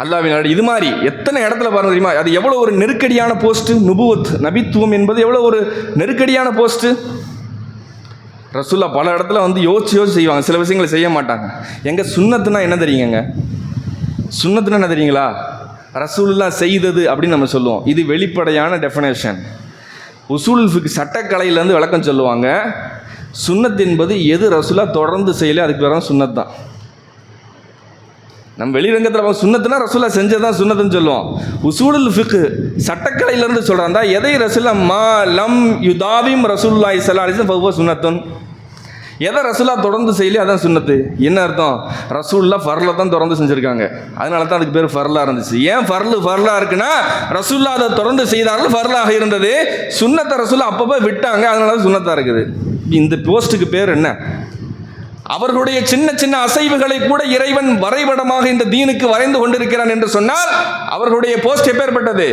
அல்லாஹ்வின் இது மாதிரி எத்தனை இடத்துல பாருங்க தெரியுமா? அது எவ்வளவு ஒரு நெருக்கடியான போஸ்ட். நுபுவத், நபித்துவம் என்பது எவ்வளவு ஒரு நெருக்கடியான போஸ்ட். ரசூல்லா பல இடத்துல யோசிச்சு செய்வாங்க, சில விஷயங்களை செய்ய மாட்டாங்க. எங்க சுன்னத்துனா என்ன தெரியுங்க? சுன்னத்துனா என்ன தெரியுங்களா? ரசூலுல்லாஹ் செய்தது அப்படின்னு நம்ம சொல்லுவோம். இது வெளிப்படையான டெஃபினேஷன். உசூல் ஃபிக் சட்டக்கலையிலேருந்து விளக்கம் சொல்லுவாங்க. சுன்னத் என்பது எது ரசூலுல்லாஹ் தொடர்ந்து செய்யலையோ அதுக்கு பேர் சுன்னத் தான். நம்ம வெளிரங்கத்தில் சுன்னத்துனா ரசூலுல்லாஹ் செஞ்சதான் சுன்னத்துன்னு சொல்லுவோம். உசூலுல் ஃபிக் சட்டக்கலையிலேருந்து சொல்கிறாங்க, எதை ரசூலுல்லாஹ் மா லம் யுதாவிம் ரசூலுல்லாஹி ஸல்லல்லாஹு அலைஹி வஸல்லம் ஃபஹுவ சுன்னத்துன், எதை ரசூலுல்லாஹ் தொடர்ந்து செய்யலையோ அதான் சுன்னத்து. என்ன அர்த்தம்? ரசூலுல்லாஹ் ஃபர்ல தான் தொடர்ந்து செஞ்சுருக்காங்க, அதனால தான் அதுக்கு பேர் ஃபர்லாக இருந்துச்சு. ஏன் ஃபர்லாக இருக்குன்னா ரசூலுல்லாஹ் அதை தொடர்ந்து செய்தார்கள், ஃபர்லாக இருந்தது. சுன்னத்தை ரசூலுல்லாஹ் அப்பப்போ விட்டாங்க, அதனால தான் சுன்னத்தாக இருக்குது. இந்த போஸ்ட்டுக்கு பேர் என்ன? அவர்களுடைய சின்ன சின்ன அசைவுகளை கூட இறைவன் வரைபடமாக இந்த தீனுக்கு வரைந்து கொண்டிருக்கிறான் என்று சொன்னால் அவர்களுடைய போஸ்ட் எப்பேற்பட்டது?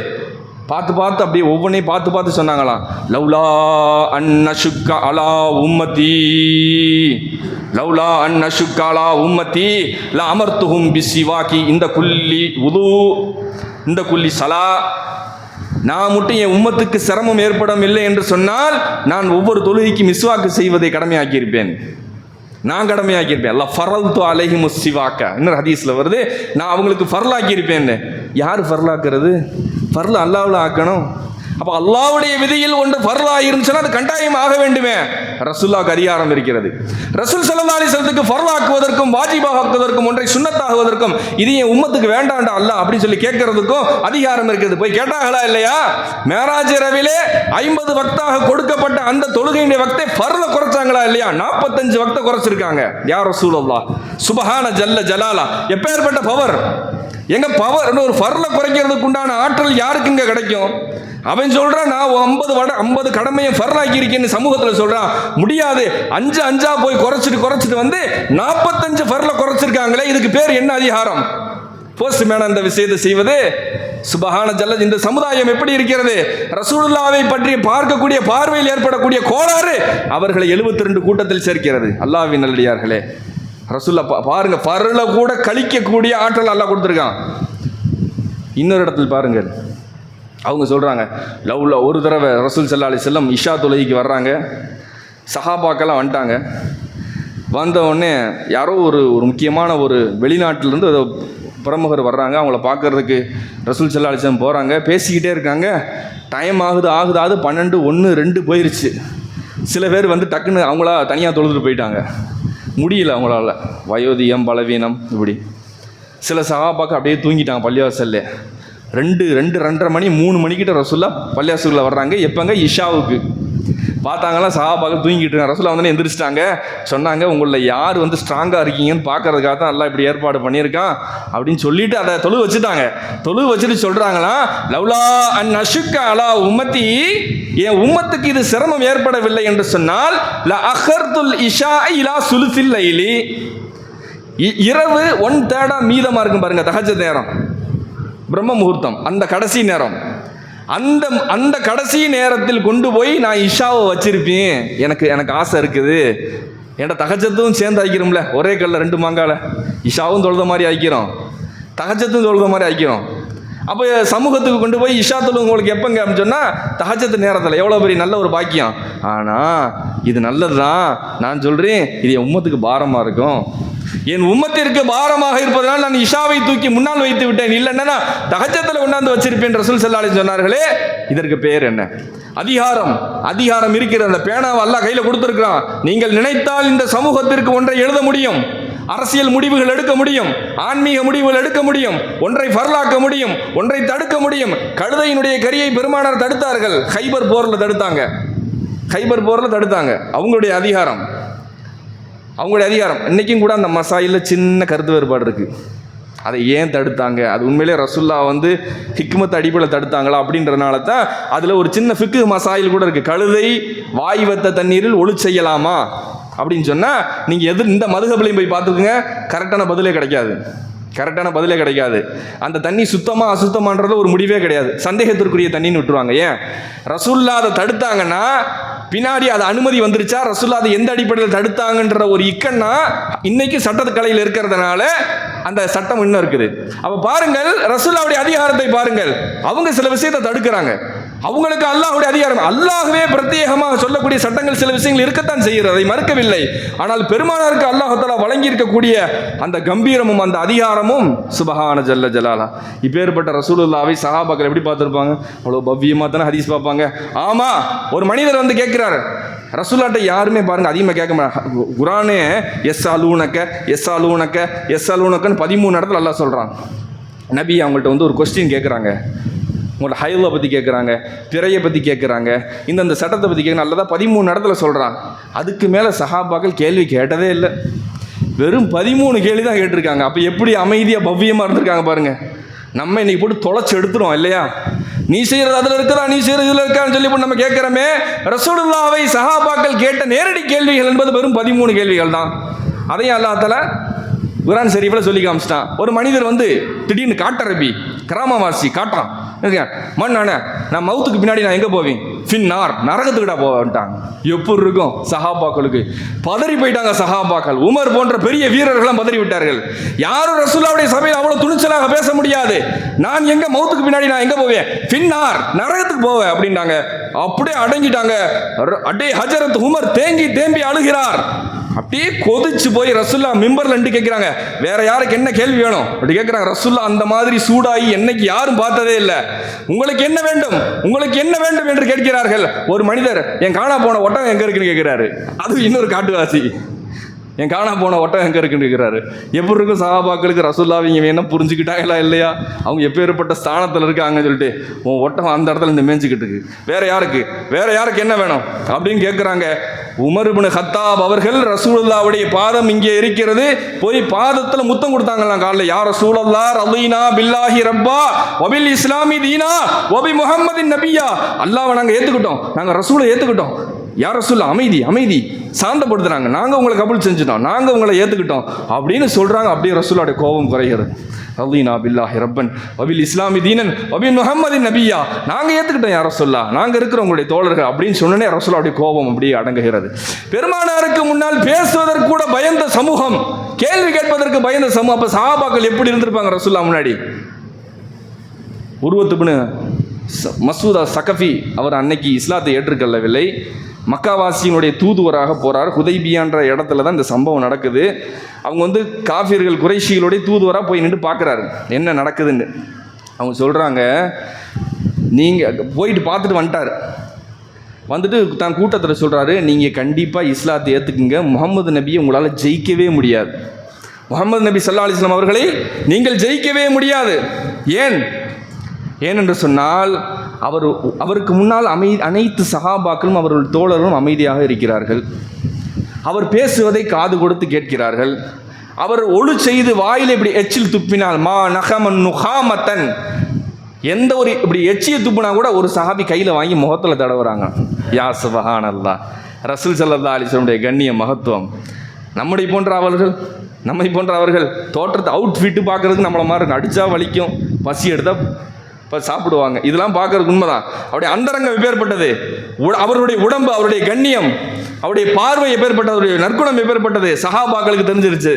பார்த்து அப்படியே ஒவ்வொன்றையும் பார்த்து சொன்னாங்களாம். லவ்லா அன்னஷுக்க அலா உம்மதி, லவ்லா அன்னஷுக்க அலா உம்மதி ல அமர்த்துஹும் பிஸ்ஸிவாக்கி இந்த குல்லி உது இந்த குல்லி சலா. நான் மட்டும் என் உம்மத்துக்கு சிரமம் ஏற்படும் இல்லை என்று சொன்னால் நான் ஒவ்வொரு தொழுகைக்கு மிஸ்வாக்கு செய்வதை கடமையாக்கியிருப்பேன். நான் கடமையாக்கியிருப்பேன். அல்லாஹ் ஃபரல்து அலைஹிம் சிவாக்க, இன்னொரு ஹதீஸில் வருது, நான் அவங்களுக்கு ஃபர்லாக்கியிருப்பேன்னு. யார் ஃபர்லாக்குறது? ஃபர்ல அல்லாஹ்வுல ஆக்கணும். அப்போ அல்லாஹ்வுடைய விதியில் ஒன்று ஃபர்லா இருந்துச்சுன்னா அது கட்டாயம் ஆக வேண்டுமே. ரசூலுல்லாஹ்வுக்கு அதிகாரம் இருக்கிறது. ரசூல் ஸல்லல்லாஹு அலைஹி வஸல்லத்துக்கு ஃபர்லாக்குவதற்கும் வாஜிபாக்குவதற்கும் ஒன்றை சுன்னத்தாகுவதற்கும் இது என் உம்மத்துக்கு வேண்டாண்டா அல்லாஹ் அப்படின்னு சொல்லி கேட்கறதுக்கும் அதிகாரம் இருக்குது. போய் கேட்டாங்களா இல்லையா? மேராஜ் இரவிலே 50 வக்தாக கொடுக்கப்பட்ட அந்த தொழுகையுடைய வக்தை ஃபர்ல குறைச்சாங்களா இல்லையா? 45 வக்தை குறைச்சிருக்காங்க. யா ரசூலல்லாஹ் சுப்ஹான ஜல்ல ஜலாலா, எப்பேற்பட்ட பவர்! எங்க பவர் ஒரு ஃபர்ல குறைக்கிறதுக்கு உண்டான ஆற்றல் யாருக்கு இங்க கிடைக்கும்? அவன் சொல்றான், நான் 50 கடமையை ஃபர்லாக்கி இருக்கேன்னு சமூகத்தில் சொல்றான். முடியாது. 5 போய் குறைச்சிட்டு 45 ஃபர்ல குறைச்சிருக்காங்களே, இதுக்கு பேர் என்ன அதிகாரம்? போஸ்ட்மேன் அந்த விஷயத்தை செய்வது. சுபஹான ஜல்ல, இந்த சமுதாயம் எப்படி இருக்கிறது? ரசூலுல்லாவை பற்றி பார்க்கக்கூடிய பார்வையில் ஏற்படக்கூடிய கோளாறு அவர்களை 72 கூட்டத்தில் சேர்க்கிறது. அல்லாஹ்வின் நல்லடியார்களே, ரசூல்லா பாருங்க, பரல கூட கழிக்கக்கூடிய ஆற்றல் அல்லாஹ் கொடுத்துருக்கான். இன்னொரு இடத்தில் பாருங்கள், அவங்க சொல்கிறாங்க, லவ்ல ஒரு தடவை ரசூல் ஸல்லல்லாஹு அலைஹி வஸல்லம் இஷா தொழுகைக்கு வர்றாங்க. சஹாபாக்கெல்லாம் வந்துட்டாங்க. வந்த உடனே யாரோ ஒரு முக்கியமான ஒரு வெளிநாட்டிலேருந்து பிரமுகர் வர்றாங்க. அவங்கள பார்க்கறதுக்கு ரசூல் ஸல்லல்லாஹு அலைஹி வஸல்லம் போகிறாங்க. பேசிக்கிட்டே இருக்காங்க. டைம் ஆகுது 12, 1, 2 போயிடுச்சு. சில பேர் வந்து டக்குன்னு அவங்களா தனியாக தொழுதுட்டு போயிட்டாங்க. முடியல அவங்களால, வயோதிகம், பலவீனம், இப்படி. சில சஹாபாக்கு அப்படியே தூங்கிட்டாங்க பள்ளிவாசல்ல. 2:30 மணி 3 மணிக்கிட்ட ரசூல்லா பள்ளிவாசலுக்குள்ள வர்றாங்க. எப்போங்க? இஷாவுக்கு. பார்த்தாங்களாம் சஹாபாக்கள் தூங்கிட்டு இருக்காங்க. ரசூல்லா வந்து எந்திரிச்சிட்டாங்க. சொன்னாங்க, உங்களில் யார் வந்து ஸ்ட்ராங்காக இருக்கீங்கன்னு பார்க்கறதுக்காக தான் எல்லாம் இப்படி ஏற்பாடு பண்ணியிருக்கான் அப்படின்னு சொல்லிட்டு அதை தொழு வச்சுட்டாங்க. தொழு வச்சுட்டு சொல்கிறாங்களாம், லவ்லா அன் அஷுக்க அலா உம்மத்தி, என் உம்மத்துக்கு இது சிரமம் ஏற்படவில்லை என்று சொன்னால் ல அஹர்துல் இஷா இலா சுலுசில் லைலி, இரவு 1/3 மீதமாக இருக்கும் பாருங்க, தஹஜ்ஜுத் நேரம், பிரம்ம முகூர்த்தம், அந்த கடைசி நேரம், அந்த கடைசி நேரத்தில் கொண்டு போய் நான் இஷாவை வச்சிருப்பேன். எனக்கு ஆசை இருக்குது. ஏன்டா தஹஜ்ஜத்தும் சேர்ந்து ஆக்கிரோம்ல, ஒரே கல்ல 2 மாங்கால. இஷாவும் தொழுத மாதிரி ஆக்கிறோம், தஹஜ்ஜத்தும் தொழுத மாதிரி ஆக்கிறோம். அப்போ சமூகத்துக்கு கொண்டு போய் இஷா தொழு உங்களுக்கு எப்போங்க அப்படின்னு சொன்னால் தஹஜ்ஜத் நேரத்தில். எவ்வளோ பெரிய நல்ல ஒரு பாக்கியம். ஆனால் இது நல்லது தான், நான் சொல்கிறேன், இது என் உம்மத்துக்கு பாரமாக இருக்கும். என் உம்மத்திற்கு பாரமாக இருப்பதனால் நான் இஷாவை தூக்கி முன்னால் வைத்து விட்டேன். இல்லைன்னா தஹஜ்ஜத்தில் கொண்டாந்து வச்சிருப்பேன் ரசூல் ஸல்லல்லாஹு அலைஹி சொன்னார்களே. இதற்கு பேர் என்ன? அதிகாரம் இருக்கிற அந்த பேனாவை அல்லாஹ் கையில் கொடுத்துருக்கிறான். நீங்கள் நினைத்தால் இந்த சமூகத்திற்கு ஒன்றை எழுத முடியும், அரசியல் முடிவுகள் எடுக்க முடியும், ஆன்மீக முடிவுகள் எடுக்க முடியும், ஒன்றை ஃபர்லாக்க முடியும், ஒன்றை தடுக்க முடியும். கழுதையினுடைய கரியை பெருமானார் தடுத்தார்கள். கைபர் போரில் தடுத்தாங்க. அவங்களுடைய அதிகாரம். இன்றைக்கும் கூட அந்த மசாயில் சின்ன கருத்து வேறுபாடு இருக்குது. அதை ஏன் தடுத்தாங்க? அது உண்மையிலே ரசூல்லா வந்து ஹிக்மத் அடிப்படையில் தடுத்தாங்களா அப்படின்றனால தான் அதில் ஒரு சின்ன ஃபிக்கு மசாயில் கூட இருக்குது. கழுதை வாய் வத்த தண்ணீரில் ஒளி செய்யலாமா அப்படின்னு சொன்னால் நீங்கள் இந்த மதுஹப்லையும் போய் பார்த்துக்குங்க, கரெக்டான பதிலே கிடைக்காது. அந்த தண்ணி சுத்தமாக அசுத்தமானது ஒரு முடிவே கிடையாது. சந்தேகத்திற்குரிய தண்ணின்னு விட்டுருவாங்க. ஏன்? ரசூல்லா அதை தடுத்தாங்கன்னா பின்னாடி அது அனுமதி வந்துருச்சா, ரசூல்லா அதை எந்த அடிப்படையில் தடுத்தாங்கன்ற ஒரு இக்கன்னா இன்னைக்கு சட்டக்கலையில் இருக்கிறதுனால அந்த சட்டம் இன்னும் இருக்குது. அப்போ பாருங்கள், ரசூல்லாவுடைய அதிகாரத்தை பாருங்கள். அவங்க சில விஷயத்தை தடுக்கிறாங்க. அவங்களுக்கு அல்லாஹ்வுடைய அதிகாரம், அல்லாஹ்வே பிரத்யேகமாக சொல்லக்கூடிய சட்டங்கள் சில விஷயங்கள் இருக்கத்தான் செய்கிறது, அதை மறுக்கவில்லை. ஆனால் பெருமானாருக்கு அல்லாஹ் தஆலா வழங்கி இருக்கக்கூடிய அந்த கம்பீரமும் அந்த அதிகாரமும் சுபஹான ஜல்ல ஜலாலா. இப்பேற்பட்ட ரசூலுல்லாவை சஹாபாக்கள் எப்படி பார்த்துருப்பாங்க? அவ்வளோ பவ்யமாக தானே ஹதீஸ் பார்ப்பாங்க. ஆமாம், ஒரு மனிதர் வந்து கேட்குறாரு ரசூல்லாட்ட. யாருமே பாருங்க அதிகமாக கேட்க மாட்டாங்க. குரானே எஸ் அலூனக்கன்னு 13 இடத்துல அல்லாஹ் சொல்கிறான். நபி அவங்கள்ட்ட வந்து ஒரு கொஸ்டின் கேட்குறாங்க. உங்களோட ஹைலை பற்றி கேட்குறாங்க, பிறையை பற்றி கேட்குறாங்க, இந்த சட்டத்தை பற்றி கேட்குறாங்க. அல்லதா 13 இடத்துல சொல்கிறான். அதுக்கு மேலே சஹாபாக்கள் கேள்வி கேட்டதே இல்லை. வெறும் 13 கேள்வி தான் கேட்டிருக்காங்க. அப்போ எப்படி அமைதியாக பவ்யமாக இருந்திருக்காங்க பாருங்கள். நம்ம இன்னைக்கு போட்டு தொலைச்சி எடுத்துரும் இல்லையா? நீ செய்கிறது அதில் இருக்கிறா, நீ செய்கிறது இதில் இருக்கான்னு சொல்லி போட்டு நம்ம கேட்குறோமே. ரசூலுல்லாவை சஹாபாக்கள் கேட்ட நேரடி கேள்விகள் என்பது வெறும் 13 கேள்விகள் தான். அதையும் அல்லாஹ் தஆலா குர்ஆன் ஷரீஃபில் சொல்லி காமிச்சிட்டான். ஒரு மனிதர் வந்து திடீர்னு காட்டரபி கிராமவாசி காட்டுறான். மண்ணானே, நான் மவுத்துக்கு பின்னாடி நான் எங்கே போவேன்? ஃபின்னார், நரகத்துக்கிட்ட போவேன்ட்டாங்க. எப்படி இருக்கும் சஹாபாக்களுக்கு? பதறி போயிட்டாங்க சஹாபாக்கள். உமர் போன்ற பெரிய வீரர்கள்லாம் பதறி விட்டார்கள். யாரும் ரசூலுல்லாஹ்வுடைய சபையில் அவ்வளோ துணிச்சலாக பேச முடியாது. நான் எங்கே மவுத்துக்கு பின்னாடி நான் எங்கே போவேன்? ஃபின்னார், நரகத்துக்கு போவேன் அப்படின்ட்டாங்க. அப்படியே அடங்கிட்டாங்க. அப்படியே ஹஜரத் உமர் தேம்பி அழுகிறார். அப்படியே கொதிச்சு போய் ரசூல்லா மிம்பர்ல நின்று கேட்குறாங்க, வேற யாருக்கு என்ன கேள்வி வேணும் அப்படி கேட்குறாங்க. ரசூல்லா அந்த மாதிரி சூடாகி என்னைக்கு யாரும் பார்த்ததே இல்லை. உங்களுக்கு என்ன வேண்டும் என்று கேட்கிறார்கள். ஒரு மனிதர், என் காணா போன ஒட்டகம் எங்க இருக்குன்னு கேட்கிறாரு. அது இன்னொரு காட்டுவாசி, என் காணா போன ஒட்டகம் எங்கே இருக்குன்னு இருக்கிறாரு. எப்படி இருக்கும் சஹாபாக்களுக்கு ரசூலுல்லாஹ் இங்கே வேணும் புரிஞ்சுக்கிட்டாங்களா இல்லையா? அவங்க எப்பேற்பட்ட ஸ்தானத்தில் இருக்காங்கன்னு சொல்லிட்டு, உன் ஒட்டகம் அந்த இடத்துல இந்த மேய்ஞ்சிக்கிட்டு இருக்கு, வேற யாருக்கு என்ன வேணும் அப்படின்னு கேட்குறாங்க. உமர் இப்னு கத்தாப் அவர்கள் ரசூலுல்லாஹ்வுடைய பாதம் இங்கே இருக்கிறது, போய் பாதத்தில் முத்தம் கொடுத்தாங்களாம் காலைல. யா ரசூலல்லாஹ் ரலீனா பில்லாஹி ரப்பா வபில் இஸ்லாமி தீனா வபி முஹம்மதின் நபியா. அல்லாஹ்வை நாங்கள் ஏற்றுக்கிட்டோம், நாங்கள் ரசூலை ஏற்றுக்கிட்டோம், யார் ரசூல் அமைதி அமைதி சாந்தப்படுத்துறாங்க. நாங்கள் உங்களை கபூல் செஞ்சுட்டோம், நாங்கள் உங்களை ஏற்றுக்கிட்டோம் அப்படின்னு சொல்கிறாங்க. அப்படியே ரசூலுடைய கோபம் குறைகிறது. ரலீனா பில்லாஹி ரப்பன் வபில் இஸ்லாமி தீனன் வபின் முஹம்மதின் நபியா, நாங்கள் ஏற்றுக்கிட்டோம் யார் ரசூல்லா, நாங்கள் இருக்கிற உங்களுடைய தோழர்கள் அப்படின்னு சொன்னனே ரசூலுடைய கோபம் அப்படியே அடங்குகிறது. பெருமானாருக்கு முன்னால் பேசுவதற்கு கூட பயந்த சமூகம், கேள்வி கேட்பதற்கு பயந்த சமூகம். அப்போ சஹாபாக்கள் எப்படி இருந்திருப்பாங்க ரசூல்லா முன்னாடி? உருவத்துக்குன்னு மசூதா சகஃபி அவர் அன்னைக்கு இஸ்லாத்தை ஏற்றுக்கொள்ளவில்லை. மக்காவாசியினுடைய தூதுவராக போகிறார். ஹுதைபியான்ற இடத்துல தான் இந்த சம்பவம் நடக்குது. அவங்க காஃபிர்கள் குறைஷிகளுடைய தூதுவராக போய் நின்று பார்க்குறாரு என்ன நடக்குதுன்னு. அவங்க சொல்கிறாங்க, நீங்கள் போயிட்டு பார்த்துட்டு வந்துட்டார். வந்துட்டு தான் கூட்டத்தில் சொல்கிறாரு, நீங்கள் கண்டிப்பாக இஸ்லாத்தை ஏற்றுக்குங்க, முகமது நபியை உங்களால் ஜெயிக்கவே முடியாது. முகமது நபி ஸல்லல்லாஹு அலைஹி வஸல்லம் அவர்களை நீங்கள் ஜெயிக்கவே முடியாது. ஏனென்று சொன்னால் அவருக்கு முன்னால் அனைத்து சஹாபாக்களும் அவர்கள் தோழர்களும் அமைதியாக இருக்கிறார்கள். அவர் பேசுவதை காது கொடுத்து கேட்கிறார்கள். அவர் ஒழு செய்து வாயில் இப்படி எச்சில் துப்பினால் மா நகமன் நுகாமத்தன், எந்த ஒரு இப்படி எச்சியை துப்புனா கூட ஒரு சஹாபி கையில் வாங்கி முகத்தில் தடவுறாங்க. யா சுப்ஹானல்லாஹ், ரசூல் ஸல்லல்லாஹு அலைஹி வஸல்லம் கண்ணிய மகத்துவம். நம்மை போன்ற அவர்கள் தோற்றத்தை அவுட்ஃபிட்டு பார்க்குறதுக்கு நம்மளை மாதிரி அடித்தா வலிக்கும், பசி எடுத்தால் இப்போ சாப்பிடுவாங்க. இதெல்லாம் பார்க்கறதுக்கு உண்மைதான். அவருடைய அந்தரங்கம் எப்பேற்பட்டது, அவருடைய உடம்பு, அவருடைய கண்ணியம், அவருடைய பார்வை எப்பேற்பட்டது, அவருடைய நற்குணம் எப்பேற்பட்டது சஹாபாக்களுக்கு தெரிஞ்சிருச்சு.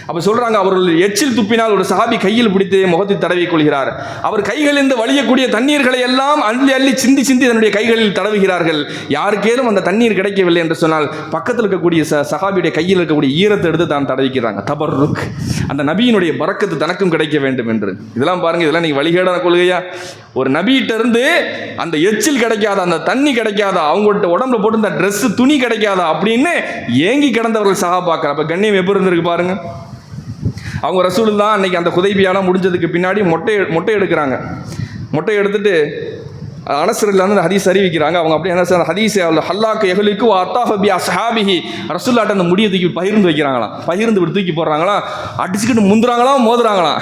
அப்போ சொல்கிறாங்க, அவர்கள் எச்சில் துப்பினால் ஒரு சஹாபி கையில் பிடித்து முகத்தை தடவி கொள்கிறார். அவர் கைகளிலிருந்து வழியக்கூடிய தண்ணீர்களை எல்லாம் அள்ளி அள்ளி சிந்தி தன்னுடைய கைகளில் தடவுகிறார்கள். யாருக்கேனும் அந்த தண்ணீர் கிடைக்கவில்லை என்று சொன்னால் பக்கத்தில் இருக்கக்கூடிய சஹாபியுடைய கையில் இருக்கக்கூடிய ஈரத்தை எடுத்து தான் தடவிக்கிறாங்க. தபர்ருக், அந்த நபியினுடைய பரக்கத்து தனக்கும் கிடைக்க வேண்டும் என்று. இதெல்லாம் பாருங்கள், இதெல்லாம் நீங்கள் வழிகேடான கொள்கையா? ஒரு நபியிட்ட இருந்து அந்த எச்சில் கிடைக்காதா, அந்த தண்ணி கிடைக்காதா, அவங்கள்ட்ட உடம்புல போட்டு இந்த ட்ரெஸ்ஸு துணி கிடைக்காதா அப்படின்னு ஏங்கி கிடந்தவர்கள் சஹாபாக்கள். அப்போ கண்ணியம் எப்படி இருந்திருக்கு பாருங்க. அவங்க ரசூலுல்லாஹ் அன்னைக்கு அந்த ஹுதைபியாலாம் முடிஞ்சதுக்கு பின்னாடி மொட்டை எடுக்கிறாங்க. மொட்டை எடுத்துட்டு அனஸ்ரில் அந்த ஹதீஸ் அறிவிக்கிறாங்க. அவங்க அப்படியே என்ன ஹதீஸ் ஹல்லாக்கு எஹலுக்கு அத்தாஹபி அஸ்ஹாபிஹி, ரசூலுல்லாஹ்ட்ட அந்த முடியை தூக்கி பகிர்ந்து வைக்கிறாங்களாம். பகிர்ந்து விட்டு தூக்கி போடுறாங்களாம், அடிச்சுக்கிட்டு முந்துறாங்களாம், மோதுறாங்களாம்.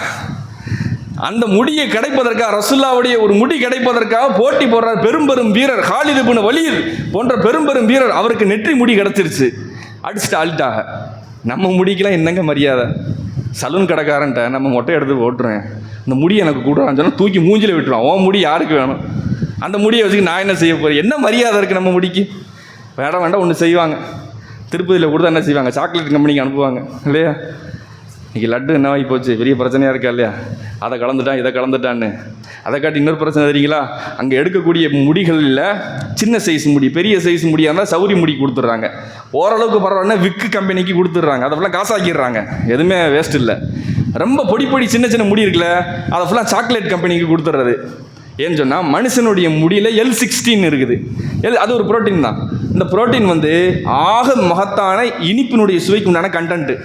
அந்த முடியை கிடைப்பதற்காக, ரசூலுல்லாஹ்வுடைய ஒரு முடி கிடைப்பதற்காக போட்டி போடுறார் பெரும் வீரர் காலித் இப்னு வலீத் போன்ற பெரும் வீரர். அவருக்கு நெற்றி முடி கிடச்சிருச்சு, அடிச்சுட்டு ஆள்ட்டாக. நம்ம முடிக்கெல்லாம் என்னங்க மரியாதை? சலூன் கடைக்காரன்ட்ட நம்ம மொட்டை எடுத்து போட்டுருவேன், இந்த முடி எனக்கு கூடுறான்னு சொன்னால் தூக்கி மூஞ்சில் விட்டுருவான். உன் முடி யாருக்கு வேணும்? அந்த முடியை வச்சுக்க நான் என்ன செய்ய போகிறேன்? என்ன மரியாதை இருக்குது நம்ம முடிக்கு? வேண்டாம் ஒன்று செய்வாங்க, திருப்பதியில் கொடுத்தா என்ன செய்வாங்க, சாக்லேட் கம்பெனிக்கு அனுப்புவாங்க இல்லையா? இன்றைக்கி லட்டு என்ன ஆகி போச்சு, பெரிய பிரச்சனையாக இருக்கா இல்லையா? அதை கலந்துட்டான் இதை கலந்துட்டான்னு. அதை காட்டி இன்னொரு பிரச்சனை தெரியுங்களா? அங்கே எடுக்கக்கூடிய முடிகளில் சின்ன சைஸ் முடி, பெரிய சைஸ் முடியாக இருந்தால் சௌரி முடி கொடுத்துட்றாங்க. ஓரளவுக்கு பரவாயில்ல விக்கு கம்பெனிக்கு கொடுத்துட்றாங்க. அதை ஃபுல்லாக காசாக்கிடுறாங்க, எதுவுமே வேஸ்ட் இல்லை. ரொம்ப பொடி சின்ன முடி இருக்குல்ல, அதை ஃபுல்லாக சாக்லேட் கம்பெனிக்கு கொடுத்துட்றது. ஏன்னு சொன்னால் மனுஷனுடைய முடியில் L16 இருக்குது. அது ஒரு புரோட்டீன் தான். இந்த புரோட்டீன் ஆக மகத்தான இனிப்பினுடைய சுவைக்கு உண்டான கண்டென்ட்டு.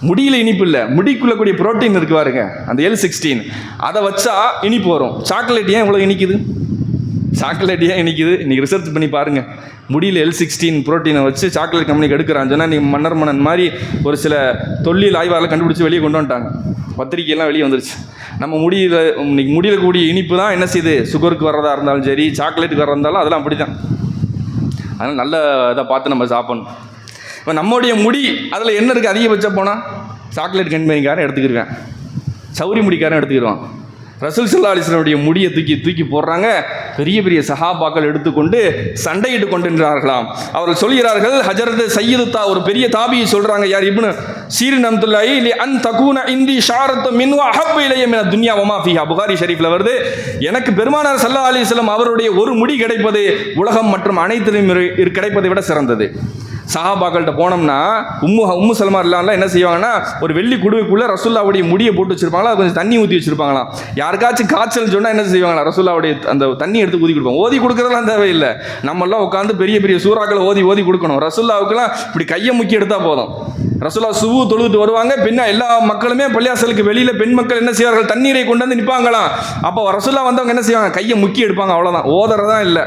முடியில் இனிப்பு இல்லை, முடிக்குள்ள கூடிய புரோட்டீன் இருக்கு பாருங்க, அந்த L16, அதை வச்சா இனிப்பு வரும். சாக்லேட் ஏன் இவ்வளோ இனிக்குது? இன்றைக்கி ரிசர்ச் பண்ணி பாருங்கள். முடியில் L16 புரோட்டீனை வச்சு சாக்லேட் கம்பெனிக்கு எடுக்கிறான்னு சொன்னால் நீங்கள் மன்னர் மாதிரி ஒரு சில தொல்லியல் ஆய்வாளர்கள் கண்டுபிடிச்சி வெளியே கொண்டு வந்துட்டாங்க. பத்திரிகையெல்லாம் வெளியே வந்துருச்சு. நம்ம இன்னைக்கு முடியில் கூடிய இனிப்பு தான் என்ன செய்யுது, சுகருக்கு வர்றதா இருந்தாலும் சரி, சாக்லேட்டுக்கு வர்றதா இருந்தாலும் அதெல்லாம் அப்படி தான். அதனால் நல்ல இதை பார்த்து நம்ம சாப்பிடணும். இப்போ நம்முடைய முடி அதில் என்ன இருக்குது, அதிகபட்சம் போனால் சாக்லேட் கம்பெனிக்காரன் எடுத்துக்கிடுவேன், சௌரி முடிக்காரன் எடுத்துக்கிடுவான். ரசூல் ஸல்லல்லாஹு அலைஹி வஸல்லம் முடியை தூக்கி போடுறாங்க. பெரிய சஹாபாக்கள் எடுத்துக்கொண்டு சண்டையிட்டு கொண்டிருக்கிறார்களாம். அவர்கள் சொல்கிறார்கள், ஹஜரத் சையதுத்தா ஒரு பெரிய தாபியை சொல்கிறாங்க, யார் இப்னு சீரின் ரஹ்மத்துல்லாஹி லி அன் தகூன இந்தி ஷாரத்து மின் அஹப்ப இலைய மின துன்யா வமா ஃபீஹா. புகாரி ஷரீஃப்ல வருது, எனக்கு பெருமானார் ஸல்லல்லாஹு அலைஹி வஸல்லம் அவருடைய ஒரு முடி கிடைப்பது உலகம் மற்றும் அனைத்திலும் கிடைப்பதை விட சிறந்தது. சஹாபாக்கள்கிட்ட போனோம்னா உம்மு சல்மா இல்லாமல் என்ன செய்வாங்கன்னா, ஒரு வெள்ளி குடுவைக்குள்ளே ரசூலுல்லாஹ்வுடைய முடியை போட்டு வச்சுருப்பாங்களா, கொஞ்சம் தண்ணி ஊற்றி வச்சுருப்பாங்களாம். யாருக்காச்சும் காய்ச்சல் சொன்னால் என்ன செய்வாங்களா, ரசூலுல்லாஹ்வுடைய அந்த தண்ணி எடுத்து ஊதி கொடுப்பாங்க. ஓதி கொடுக்குறதெல்லாம் தேவையில்லை, நம்மெல்லாம் உட்காந்து பெரிய சூறாக்களை ஓதி கொடுக்கணும். ரசூலுல்லாஹ்வுக்குலாம் இப்படி கையை முக்கி எடுத்தால் போதும். ரசூலுல்லாஹ் சுபு தொழுதுட்டு வருவாங்க, பின்ன எல்லா மக்களுமே பள்ளியாசலுக்கு வெளியில் பெண் மக்கள் என்ன செய்வார்கள், தண்ணீரை கொண்டு வந்து நிற்பாங்களாம். அப்போ ரசூலுல்லாஹ் வந்தவங்க என்ன செய்வாங்க, கையை முக்கி எடுப்பாங்க, அவ்வளோதான், ஓதுறதான் இல்லை.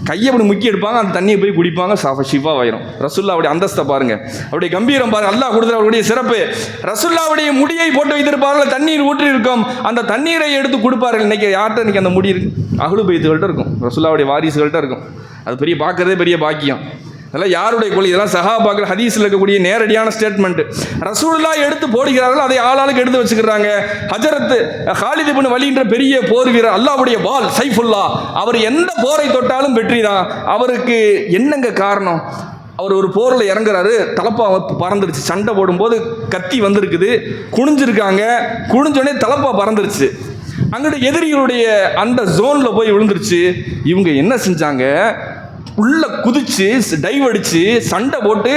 கையை அப்படி முக்கி எடுப்பாங்க, அந்த தண்ணியை போய் குடிப்பாங்க, ஷிஃபாவாயிரும். ரசூலுல்லாவுடைய அந்தஸ்தை பாருங்க, அவருடைய கம்பீரம் பாருங்க, அல்லாஹ் கொடுக்குற அவருடைய சிறப்பு. ரசூலுல்லாவுடைய முடியை போட்டு வைத்திருப்பார்கள், தண்ணீர் ஊற்றி இருக்கும், அந்த தண்ணீரை எடுத்து கொடுப்பார்கள். இன்னைக்கு யார்கிட்ட இன்னைக்கு அந்த முடி இருக்கு? அஹ்லு பைத்துகள்கிட்ட இருக்கும், ரசூலுல்லாவுடைய வாரிசுகள்கிட்ட இருக்கும். அது பெரிய பார்க்கறதே பெரிய பாக்கியம். அதெல்லாம் யாருடைய கொள்கை? இதெல்லாம் சஹாபாக்கள் ஹதீஸில் இருக்கக்கூடிய நேரடியான ஸ்டேட்மெண்ட். ரசூலுல்லாஹ் எடுத்து போடுகிறார்கள், அதை ஆளாளுக்கு எடுத்து வச்சுக்கிறாங்க. ஹஜரத் ஹாலித் இப்னு வலீத்ன்ற பெரிய போர் வீரர், அல்லாஹ்வுடைய வால் சைஃபுல்லா, அவர் எந்த போரை தொட்டாலும் வெற்றி தான். அவருக்கு என்னங்க காரணம்? அவர் ஒரு போரில் இறங்குறாரு, தலப்பா பறந்துருச்சு. சண்டை போடும்போது கத்தி வந்திருக்குது, குனிஞ்சிருக்காங்க, குனிஞ்சோடனே தலப்பா பறந்துருச்சு. அங்கிட்டு எதிரிகளுடைய அந்த ஜோனில் போய் விழுந்துருச்சு. இவங்க என்ன செஞ்சாங்க? உள்ள குதிச்சு டைவ் அடிச்சு சண்டை போட்டு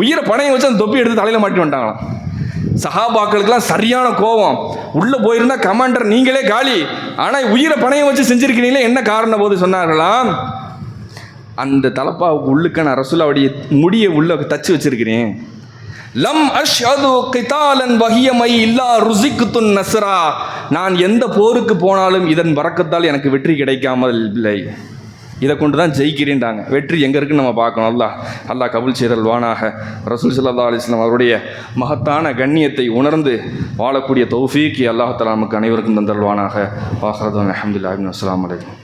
உயிரை பணையம் வச்சு அந்த தொப்பி எடுத்து தலையில் மாட்டி வந்துட்டாங்களாம். சஹாபாக்களுக்கெல்லாம் சரியான கோபம். உள்ளே போயிருந்தா கமாண்டர் நீங்களே காலி, ஆனால் உயிரை பணையம் வச்சு செஞ்சுருக்கிறீங்களே, என்ன காரணம்? போது சொன்னார்களாம், அந்த தலப்பாவுக்கு உள்ளுக்க நான் ரசூலுல்லாஹ்வுடைய முடியை உள்ள தச்சு வச்சிருக்கிறேன். லம் அஷ்ஹது கிதாலன் வஹியமை இல்லா ருஸிக்துன் நஸ்ரா, நான் எந்த போருக்கு போனாலும் இதன் பரக்கத்தால் எனக்கு வெற்றி கிடைக்காமல் இல்லை, இதை கொண்டு தான் ஜெயிக்கிறேன்டாங்க. வெற்றி எங்கே இருக்குன்னு நம்ம பார்க்கணும். அல்லாஹ் கபூல் செய்தல் வானாக. ரசூல் ஸல்லல்லாஹு அலைஹி வஸல்லம் அவருடைய மகத்தான கண்ணியத்தை உணர்ந்து வாழக்கூடிய தௌஃபீக் அல்லாஹ் தஆலா நமக்கு அனைவருக்கும் தந்தல்வானாக. வாஹிரு தஅவானா அல்ஹம்துலில்லாஹி வஸ்ஸலாமு அலைக்கும்.